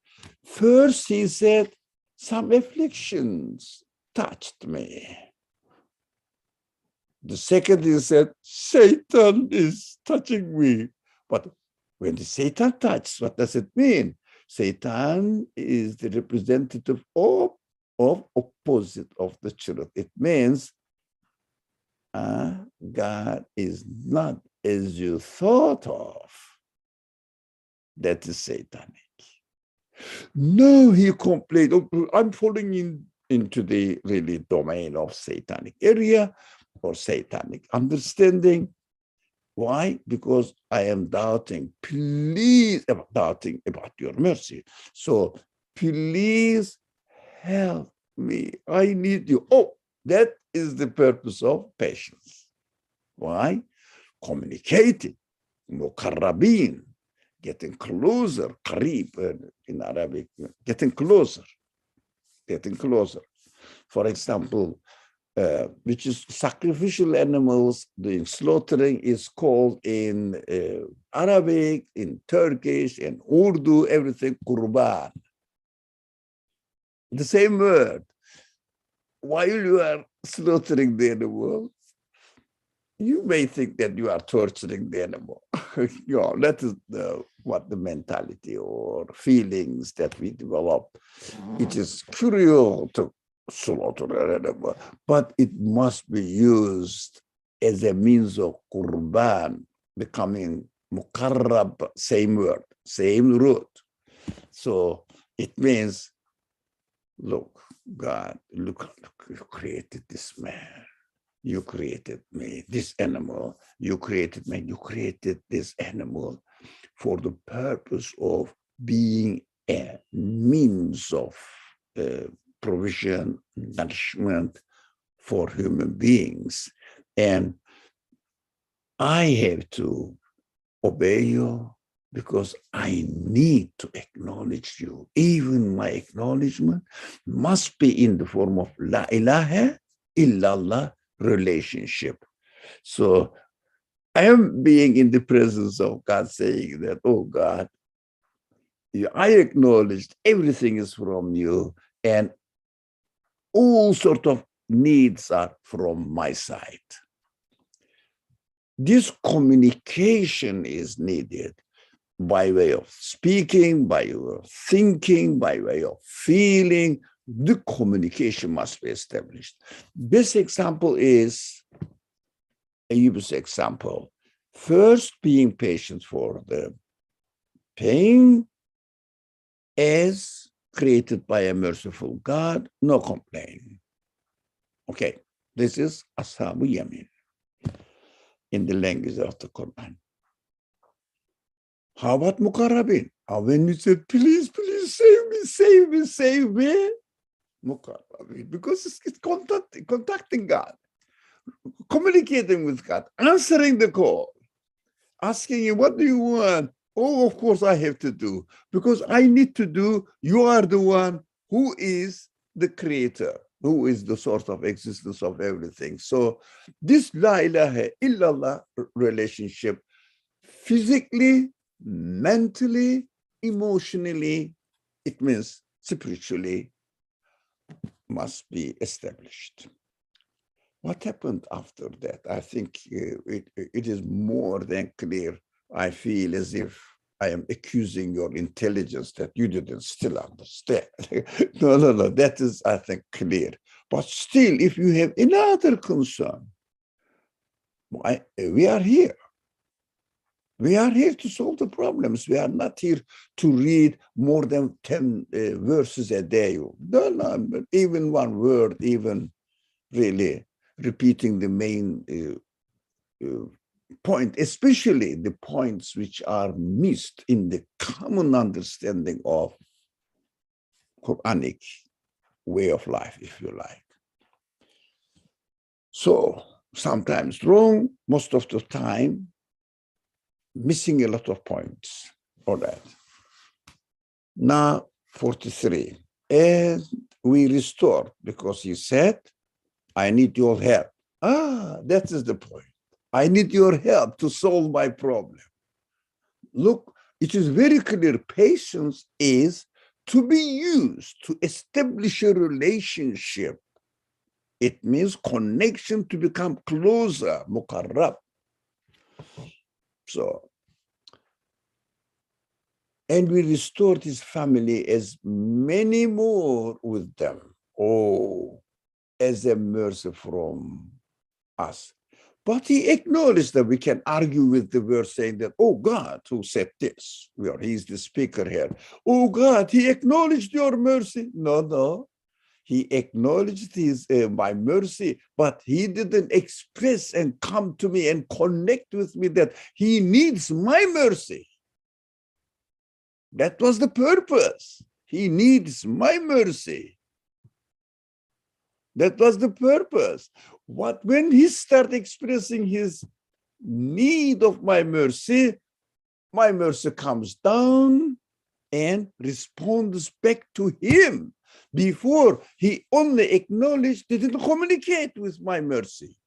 First, he said, some afflictions touched me. The second, he said, Satan is touching me. But when the Satan touches, what does it mean? Satan is the representative of opposite of the truth. It means God is not as you thought of. That is satanic. No, he complained. Oh, I'm falling into the really domain of satanic area or satanic understanding. Why? Because I am doubting. Please, doubting about your mercy. So please help me. I need you. Oh, that is the purpose of patience. Why? Communicating. Mukarrabin. Getting closer. Qarib in Arabic. Getting closer. Getting closer. For example, which is sacrificial animals doing slaughtering is called in Arabic, in Turkish, in Urdu, everything, Qur'an. The same word. While you are slaughtering the animal, you may think that you are torturing the animal. That is what the mentality or feelings that we develop. It is cruel to slaughter an animal, but it must be used as a means of qurban, becoming mukarrab, same word, same root. So it means, look, God, look, you created this man. You created me, this animal. You created me. You created this animal for the purpose of being a means of provision, nourishment for human beings. And I have to obey you because I need to acknowledge you. Even my acknowledgement must be in the form of la ilaha illallah relationship. So I am being in the presence of God saying that, oh God, I acknowledged everything is from you and all sort of needs are from my side. This communication is needed by way of speaking, by way of thinking, by way of feeling. The communication must be established. This example is Ayub's example. First, being patient for the pain as created by a merciful God, no complaint. Okay, this is Ashabu Yamin in the language of the Quran. How about Mukarrabin? When you said, please, please save me, save me, save me, Mukarrabin, because it's contacting God, communicating with God, answering the call, asking you, what do you want? Oh, of course I have to do, because I need to do, you are the one who is the creator, who is the source of existence of everything. So this la ilaha illallah relationship, physically, mentally, emotionally, it means spiritually, must be established. What happened after that? I think it is more than clear. I feel as if I am accusing your intelligence that you didn't still understand. No, that is, I think, clear. But still, if you have another concern, we are here. We are here to solve the problems. We are not here to read more than 10 verses a day. No, even one word, even really repeating the main point, especially the points which are missed in the common understanding of Quranic way of life, if you like. So sometimes wrong, most of the time, missing a lot of points. All right. Now, 43. And we restore, because he said, I need your help. That is the point. I need your help to solve my problem. Look, it is very clear. Patience is to be used to establish a relationship. It means connection to become closer, mukarrab. So, and we restored his family as many more with them. Oh, as a mercy from us. But he acknowledged that we can argue with the verse saying that, oh God, who said this? He's the speaker here. Oh God, he acknowledged your mercy. No. he acknowledged his my mercy, but he didn't express and come to me and connect with me that he needs my mercy. That was the purpose. He needs my mercy. That was the purpose. When he started expressing his need of my mercy comes down and responds back to him. Before, he only acknowledged, didn't communicate with my mercy.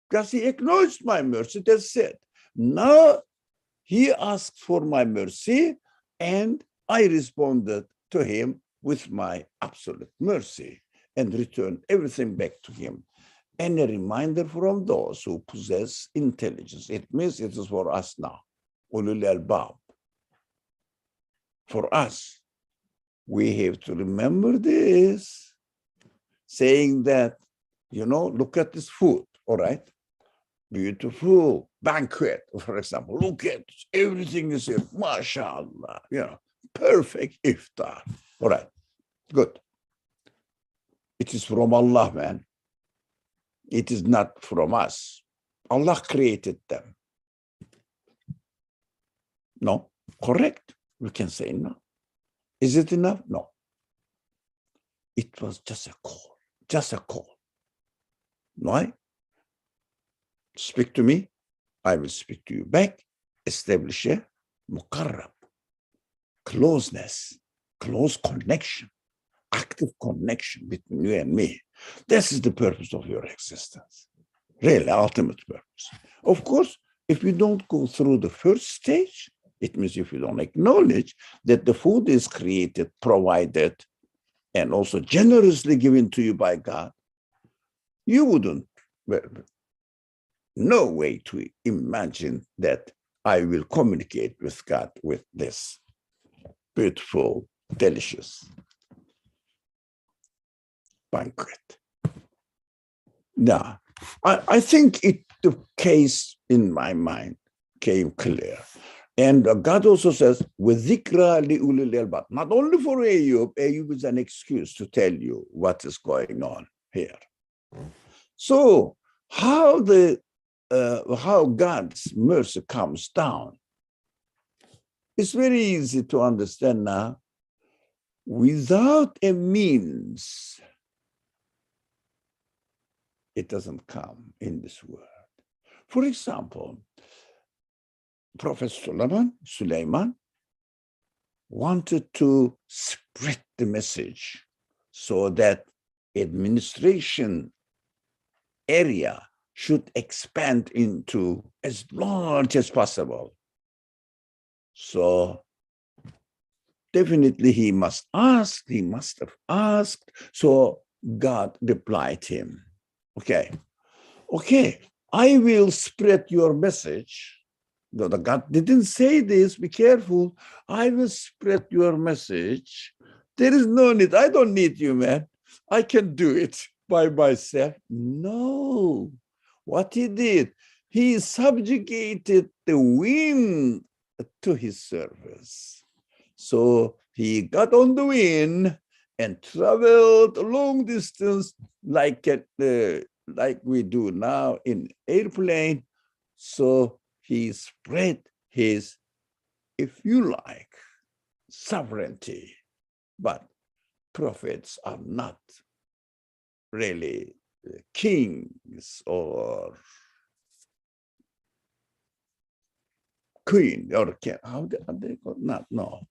Because he acknowledged my mercy, that's it. Now, he asked for my mercy, and I responded to him with my absolute mercy and returned everything back to him. And a reminder from those who possess intelligence. It means it is for us now. Ulul albab. For us, we have to remember this, saying that, look at this food, all right? Beautiful banquet, for example. Look at everything is here, mashallah, perfect iftar. All right, good. It is from Allah, man. It is not from us. Allah created them. No, correct. We can say no. Is it enough? No. It was just a call, just a call. Why? Speak to me, I will speak to you back. Establish a muqarrab, closeness, close connection, active connection between you and me. This is the purpose of your existence, really ultimate purpose. Of course, if you don't go through the first stage, it means if you don't acknowledge that the food is created, provided, and also generously given to you by God, you wouldn't, no way to imagine that I will communicate with God with this beautiful, delicious banquet. Now, I think the case in my mind came clear. And God also says, وَذِكْرَى لِأُولِي الْأَلْبَابِ. Not only for Ayub is an excuse to tell you what is going on here. So how God's mercy comes down, it's very easy to understand now. Without a means, it doesn't come in this world. For example, Prophet Sulaiman wanted to spread the message so that administration area should expand into as large as possible. So definitely he must have asked. So God replied him, okay, I will spread your message. No, the God didn't say this, be careful. I will spread your message. There is no need, I don't need you, man. I can do it by myself. No, what he did, he subjugated the wind to his service. So he got on the wind and traveled a long distance like we do now in airplane. So he spread his, if you like, sovereignty. But prophets are not really kings or queen or king. How they call? Not, no.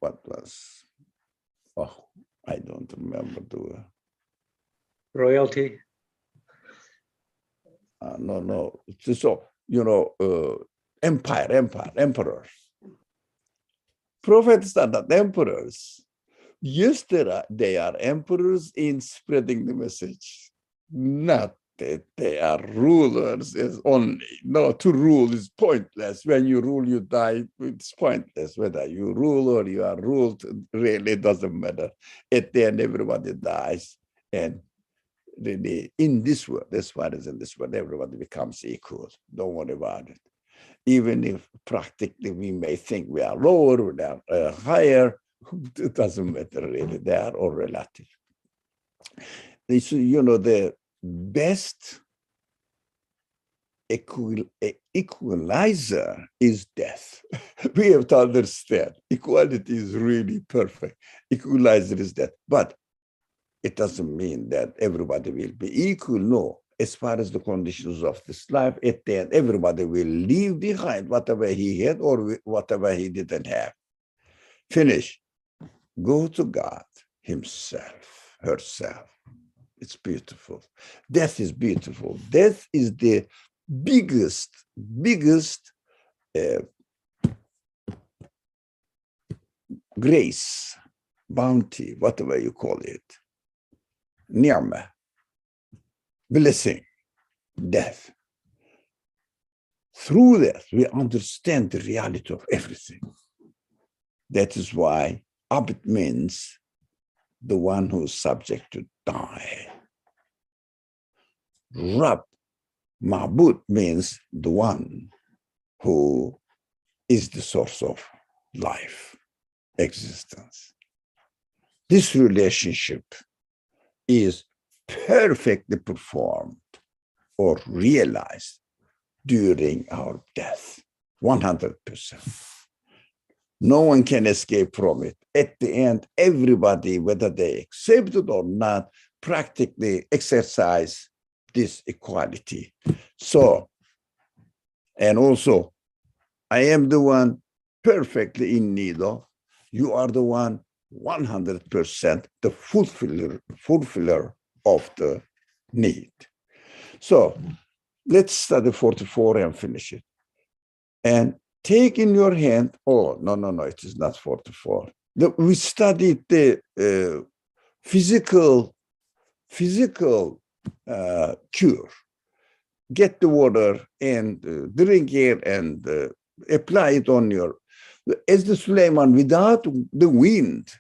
What was? Oh, I don't remember the royalty. No. So emperors. Prophets are not emperors. Yes, they are emperors in spreading the message. Not that they are rulers is only. No, to rule is pointless. When you rule, you die. It's pointless. Whether you rule or you are ruled, really doesn't matter. At the end, everybody dies. And really, in this world, as far as in this world, everybody becomes equal. Don't worry about it. Even if practically we may think we are lower, we are higher, It doesn't matter really. They are all relative. It's, the best equalizer is death. We have to understand equality is really perfect. Equalizer is death. But it doesn't mean that everybody will be equal. No. As far as the conditions of this life, at the end, everybody will leave behind whatever he had or whatever he didn't have. Finish. Go to God himself, herself. It's beautiful. Death is beautiful. Death is the biggest grace, bounty, whatever you call it. Ni'mah, blessing, death. Through that, we understand the reality of everything. That is why Abd means the one who is subject to die. Rab, Ma'bud means the one who is the source of life, existence. This relationship is perfectly performed or realized during our death, 100%. No one can escape from it. At the end, everybody, whether they accept it or not, practically exercise this equality. So, and also, I am the one perfectly in need of, you are the one 100% the fulfiller of the need. So let's study 44 and finish it. And take in your hand, oh, no, it is not 44. We studied the physical cure. Get the water and drink it and apply it on your, as the Suleiman, without the wind,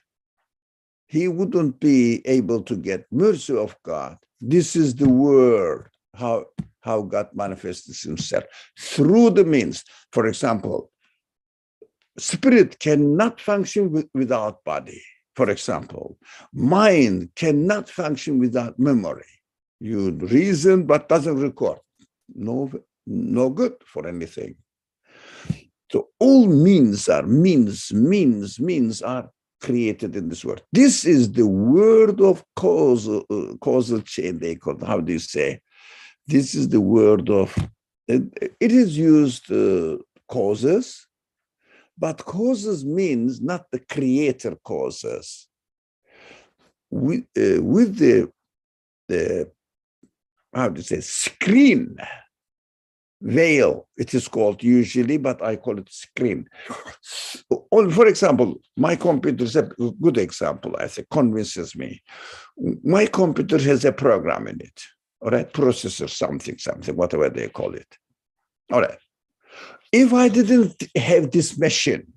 he wouldn't be able to get mercy of God. This is the word, how God manifests himself through the means. For example, spirit cannot function without body. For example, mind cannot function without memory. You reason, but doesn't record. No good for anything. So all means are created in this world. This is the word of causal chain, they call it. How do you say? This is the word of, it is used causes, but causes means not the creator causes. With the how do you say, screen, veil, it is called usually, but I call it screen. For example, my computer is a good example, I say, convinces me. My computer has a program in it, all right, processor, something, whatever they call it. All right. If I didn't have this machine,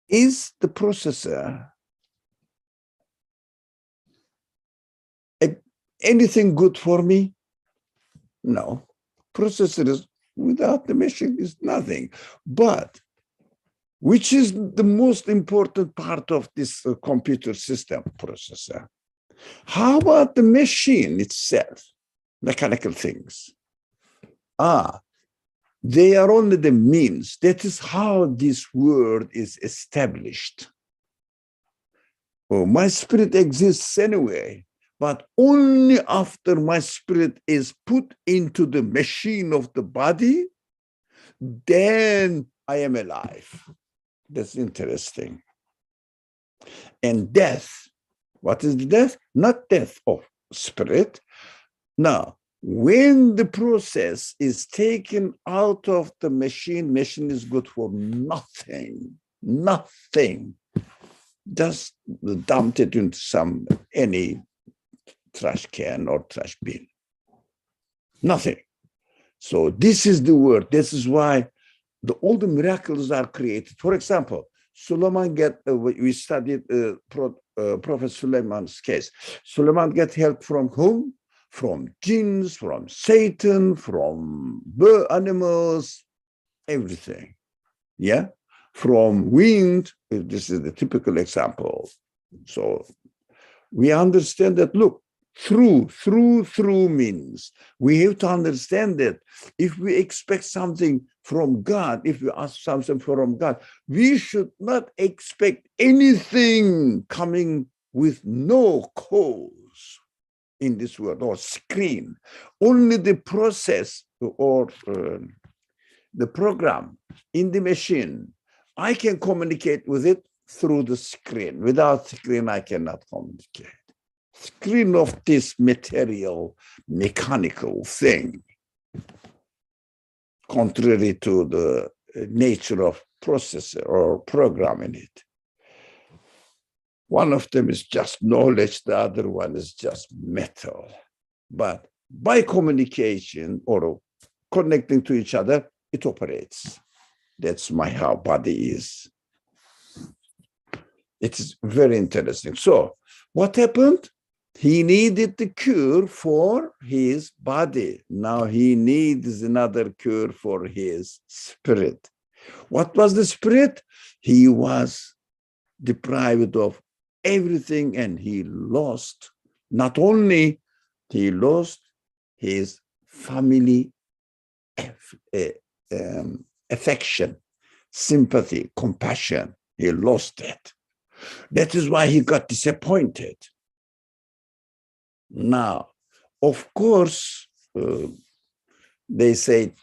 is the processor anything good for me? No. Processor is, without the machine is nothing. But which is the most important part of this computer system? Processor. How about the machine itself? Mechanical things. They are only the means. That is how this world is established. Oh, my spirit exists anyway, but only after my spirit is put into the machine of the body, then I am alive. That's interesting. And death, what is the death? Not death of spirit. Now, when the process is taken out of the machine is good for nothing. Just dumped it into any trash can or trash bin. Nothing. So this is the word. This is why all the miracles are created. For example, Suleiman we studied Prophet Suleiman's case. Suleiman get help from whom? From jinns, from Satan, from animals, everything. Yeah? from wind. This is the typical example. So we understand that, look, through means we have to understand that if we expect something from God, if we ask something from God, we should not expect anything coming with no cause in this world or screen. Only the process or the program in the machine, I can communicate with it through the screen. Without screen, I cannot communicate. Screen of this material, mechanical thing, contrary to the nature of processor or program in it. One of them is just knowledge, the other one is just metal. But by communication or connecting to each other, it operates. That's how body is. It is very interesting. So what happened? He needed the cure for his body. Now he needs another cure for his spirit. What was the spirit? He was deprived of everything, and he lost, not only he lost his family affection, sympathy, compassion. He lost it. That is why he got disappointed. Now, of course, they say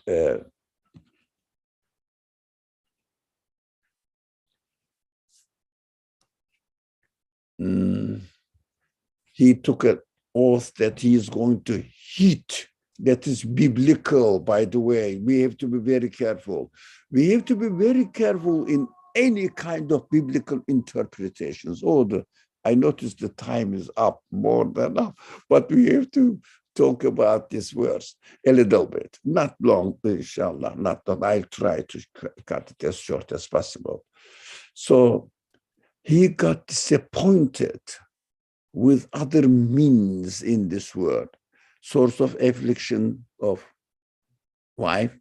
he took an oath that he is going to hit. That is biblical, by the way. We have to be very careful. We have to be very careful in any kind of biblical interpretations. I noticed the time is up more than up, but we have to talk about this verse a little bit. Not long, inshallah, not long. I'll try to cut it as short as possible. So he got disappointed with other means in this world. Source of affliction of wife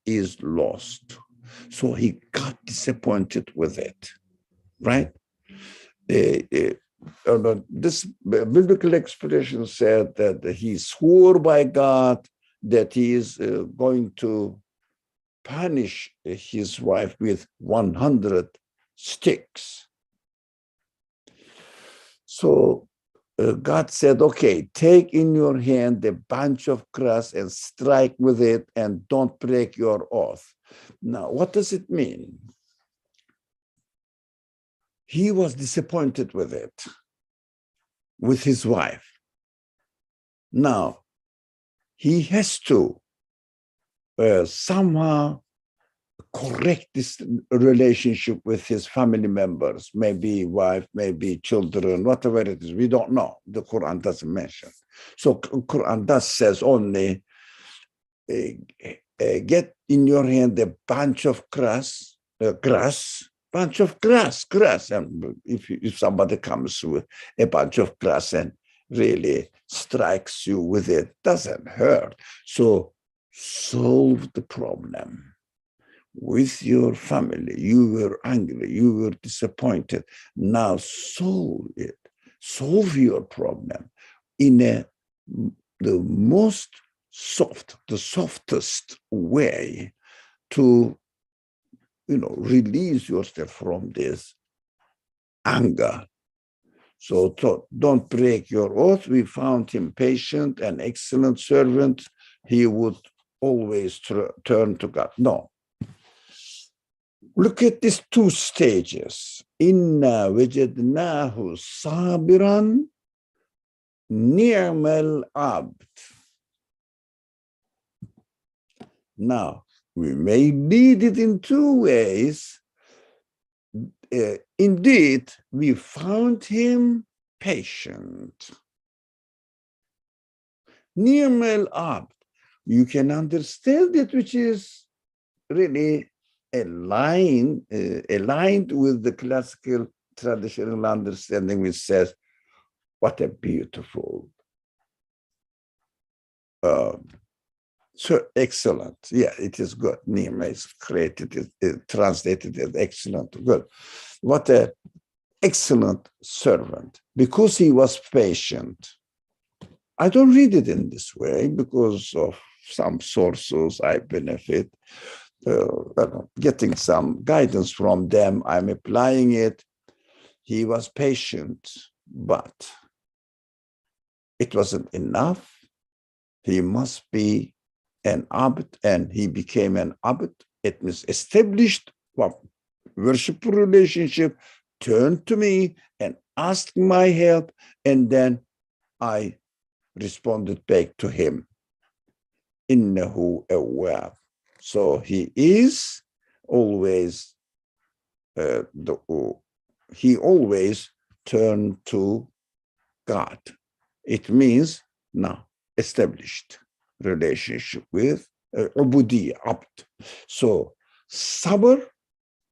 is lost. So he got disappointed with it, right? This biblical expression said that he swore by God that he is going to punish his wife with 100 sticks. So God said, okay, take in your hand a bunch of grass and strike with it and don't break your oath. Now, what does it mean? He was disappointed with it, with his wife. Now, he has to somehow correct this relationship with his family members, maybe wife, maybe children, whatever it is, we don't know. The Quran doesn't mention. So Quran does says only, get in your hand a bunch of grass, and if somebody comes with a bunch of grass and really strikes you with it, doesn't hurt. So solve the problem with your family. You were angry, you were disappointed. Now solve it. Solve your problem in the most the softest way to, release yourself from this anger. So don't break your oath. We found him patient and excellent servant. He would always turn to God. No. Look at these two stages. Inna wajadnahu sabiran ni'mal abd. Now, we may read it in two ways. Indeed, we found him patient. Ni'mal abd. You can understand it, which is really aligned with the classical traditional understanding, which says, what a beautiful So excellent. Yeah, it is good. Nima is created, translated as excellent. Good. What a excellent servant, because he was patient. I don't read it in this way because of some sources I benefit, getting some guidance from them. I'm applying it. He was patient, but it wasn't enough. He must be an abd, and he became an abd. It was established worshipful relationship, turned to me and asked my help, and then I responded back to him. Innahu awwab. So he is always he always turned to God. It means now established relationship with ubudiyya, abd. So sabr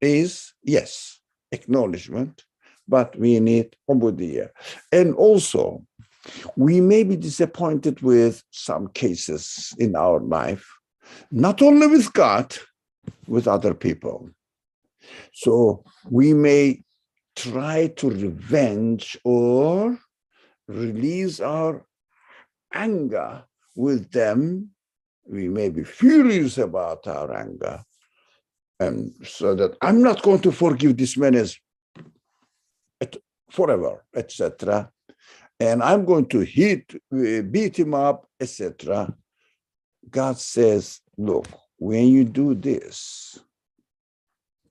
is, yes, acknowledgement, but we need ubudiyya. And also, we may be disappointed with some cases in our life, not only with God, with other people. So we may try to revenge or release our anger with them. We may be furious about our anger. And so that I'm not going to forgive this man as forever, etc. And I'm going to beat him up, etc. God says, look, when you do this,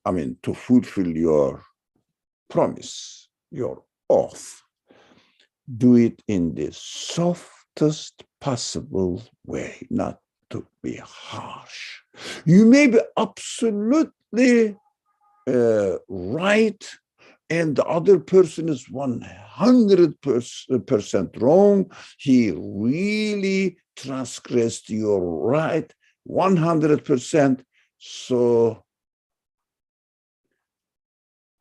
I mean, to fulfill your promise, your oath, do it in the softest possible way, not to be harsh. You may be absolutely right, and the other person is 100% wrong. He really transgressed your right 100%. So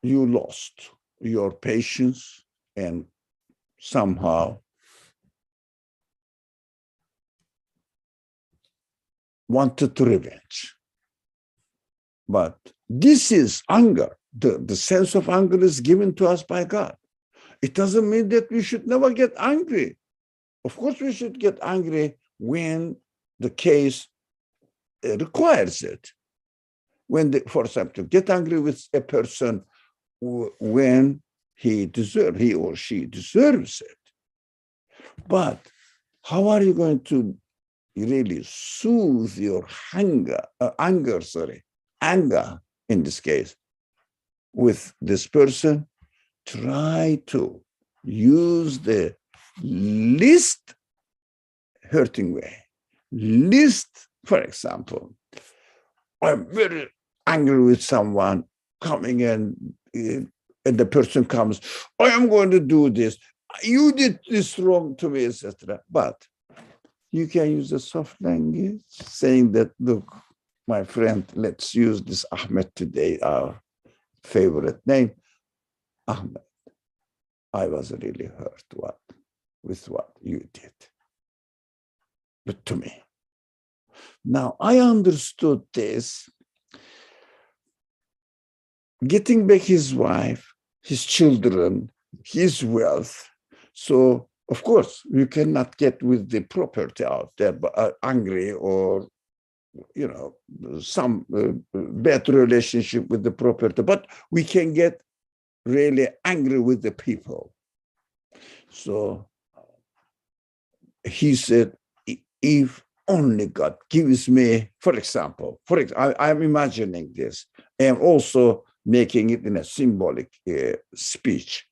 you lost your patience and somehow wanted to revenge. But this is anger. The sense of anger is given to us by God. It doesn't mean that we should never get angry. Of course, we should get angry when the case requires it. For example, get angry with a person when he or she deserves it. But how are you going to really soothe your anger in this case, with this person? Try to use the least hurting way. For example, I'm very angry with someone coming and the person comes, I am going to do this. You did this wrong to me, etc. But you can use a soft language saying that, look, my friend, let's use this Ahmed today, our favorite name. Ahmed, I was really hurt with what you did. But to me. Now, I understood this. Getting back his wife, his children, his wealth. So, of course, you cannot get with the property out there, but angry or, some bad relationship with the property, but we can get really angry with the people. So he said, if only God gives me, for example, I'm imagining this and also making it in a symbolic speech.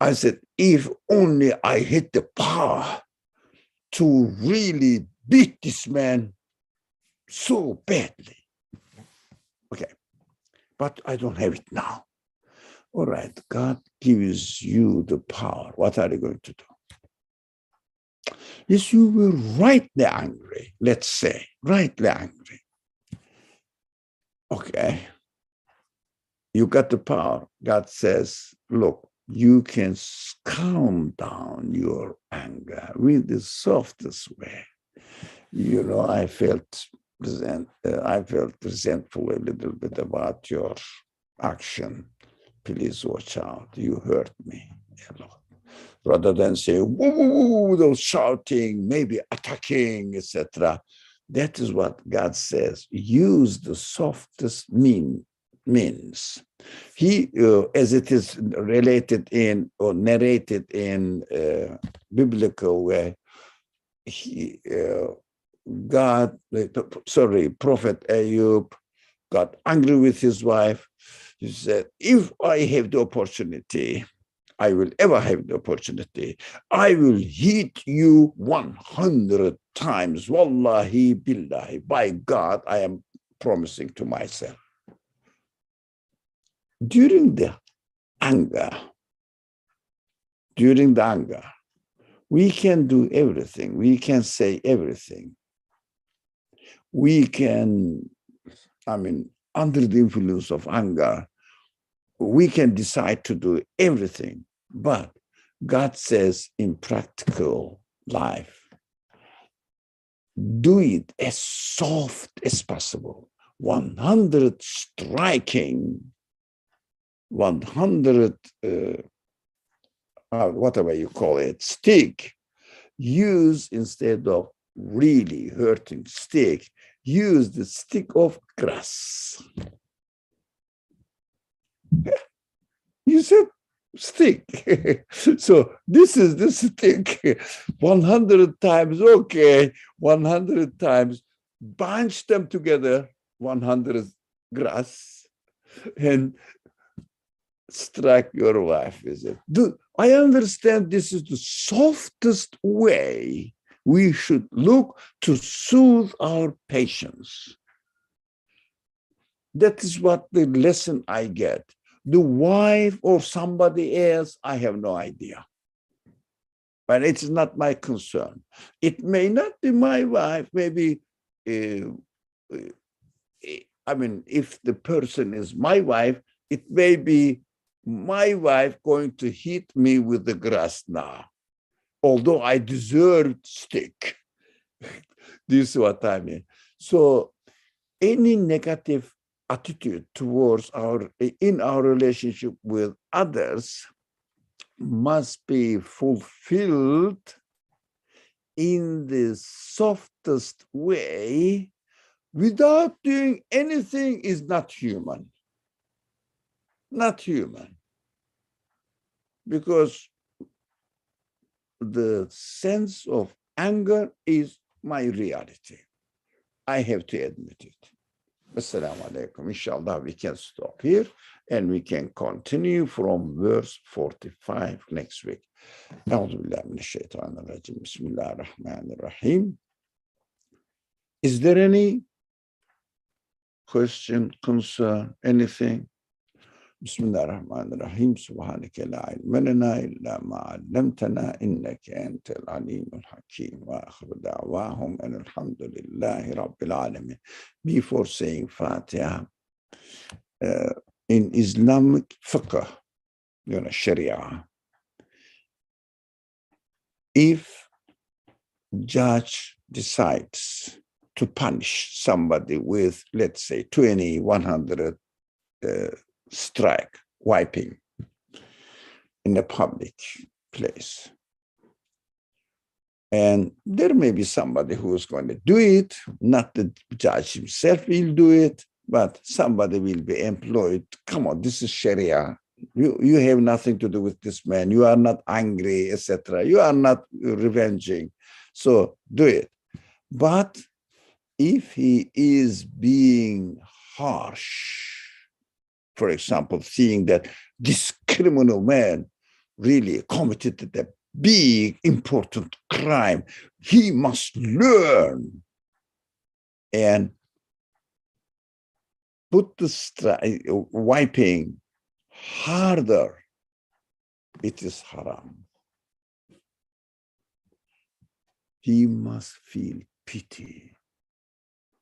I said, if only I had the power to really beat this man so badly. Okay, but I don't have it now. All right, God gives you the power. What are you going to do? Yes, you were rightly angry, let's say, rightly angry. Okay, you got the power. God says, look, you can calm down your anger with the softest way. I felt resentful a little bit about your action. Please watch out. You hurt me a lot. Rather than say, woo, woo, woo, those shouting, maybe attacking, etc. That is what God says. Use the softest means. He, as it is related in or narrated in biblical way, Prophet Ayub got angry with his wife. He said, if I have the opportunity, I will ever have the opportunity, I will hit you 100 times. Wallahi billahi, by God, I am promising to myself. During the anger, we can do everything. We can say everything. We can, under the influence of anger, we can decide to do everything. But God says in practical life, do it as soft as possible. 100 striking, 100, whatever you call it, stick, use instead of really hurting stick, use the stick of grass. You said stick. So this is the stick. 100 times, okay, 100 times, bunch them together, 100 grass, and strike your wife with it. I understand this is the softest way we should look to soothe our patients. That is what the lesson I get. The wife or somebody else, I have no idea. But it's not my concern. It may not be my wife, maybe, if the person is my wife, it may be my wife going to hit me with the grass now, although I deserved stick. This is what I mean. So any negative attitude towards our relationship with others must be fulfilled in the softest way without doing anything is not human. Not human. Because the sense of anger is my reality. I have to admit it. Assalamu alaikum. Inshallah, we can stop here and we can continue from verse 45 next week. Is there any question, concern, anything? Bismillahirrahmanirrahim. Subhanaka la ilma lana illa ma 'allamtana innaka antal alimul hakim. Wa akhiru da'wahum alhamdulillahi rabbil alamin. Before saying Fatiha, in Islamic fiqh, Sharia, if judge decides to punish somebody with, let's say, 20, 100 strike, wiping in a public place. And there may be somebody who is going to do it, not the judge himself will do it, but somebody will be employed. Come on, this is Sharia. You have nothing to do with this man. You are not angry, etc. You are not revenging. So do it. But if he is being harsh, for example, seeing that this criminal man really committed a big, important crime, he must learn and put the wiping harder, it is haram. He must feel pity.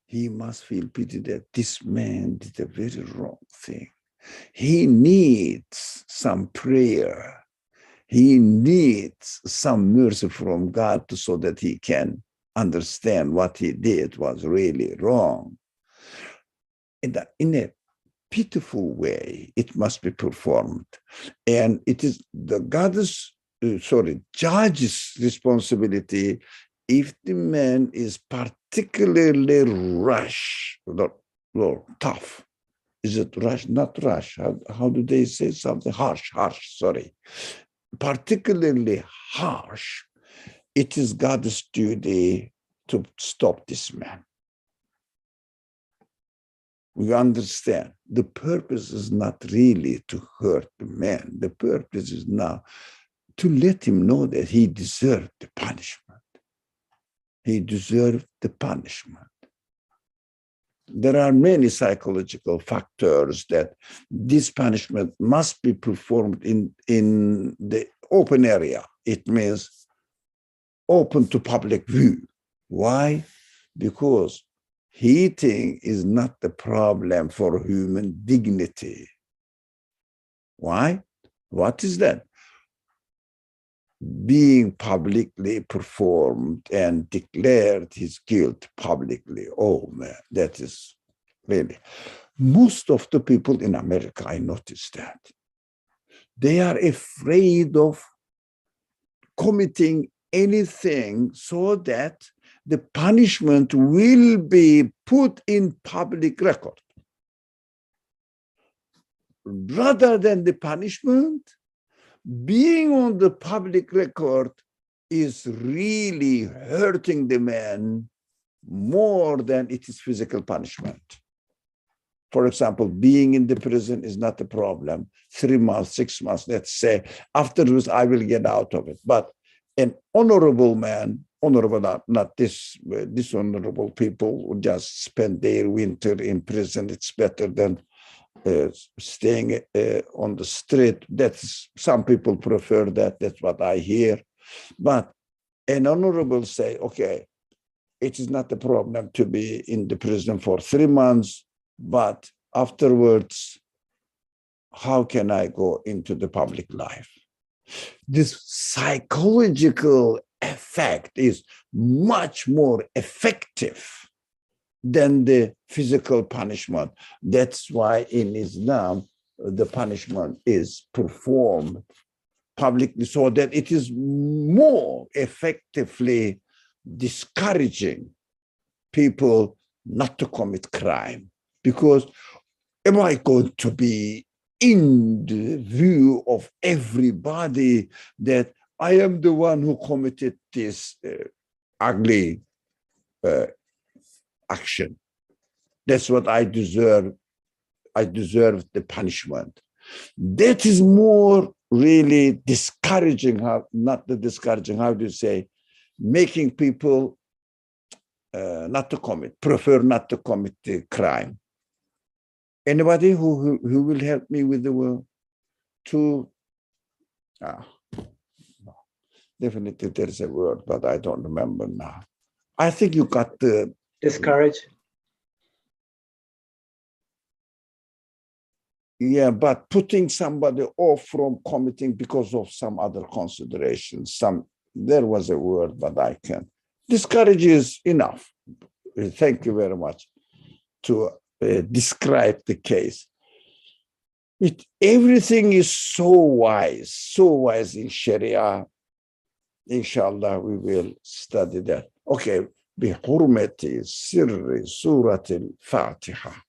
He must feel pity that this man did a very wrong thing. He needs some prayer. He needs some mercy from God so that he can understand what he did was really wrong. In a pitiful way, it must be performed. And it is the judge's responsibility if the man is particularly rash, or tough. Is it rash? Not rash. How do they say something? Harsh, sorry. Particularly harsh. It is God's duty to stop this man. We understand the purpose is not really to hurt the man. The purpose is now to let him know that he deserved the punishment. He deserved the punishment. There are many psychological factors that this punishment must be performed in the open area. It means open to public view. Why? Because hitting is not the problem for human dignity. Why? What is that? Being publicly performed and declared his guilt publicly. Oh man, that is really. Most of the people in America, I noticed that, they are afraid of committing anything so that the punishment will be put in public record. Rather than the punishment, being on the public record is really hurting the man more than it is physical punishment. For example, being in the prison is not a problem. 3 months, 6 months, let's say, afterwards I will get out of it. But an honorable man, honorable, not dishonorable people who just spend their winter in prison, it's better than staying on the street. That's, some people prefer that. That's what I hear. But an honorable say, okay, it is not a problem to be in the prison for 3 months, but afterwards, how can I go into the public life? This psychological effect is much more effective than the physical punishment. That's why in Islam, the punishment is performed publicly so that it is more effectively discouraging people not to commit crime. Because am I going to be in the view of everybody that I am the one who committed this ugly action? That's what I deserve. I deserve the punishment. That is more really discouraging, not the discouraging, how do you say, making people not to commit, prefer not to commit the crime. Anybody who will help me with the word to, no. Definitely there is a word, but I don't remember now. I think you got the... Discourage. Yeah, but putting somebody off from committing because of some other considerations, there was a word, but I can't. Discourage is enough. Thank you very much to describe the case. Everything is so wise in Sharia. Inshallah, we will study that. Okay, بحرمة سر سورة الفاتحة.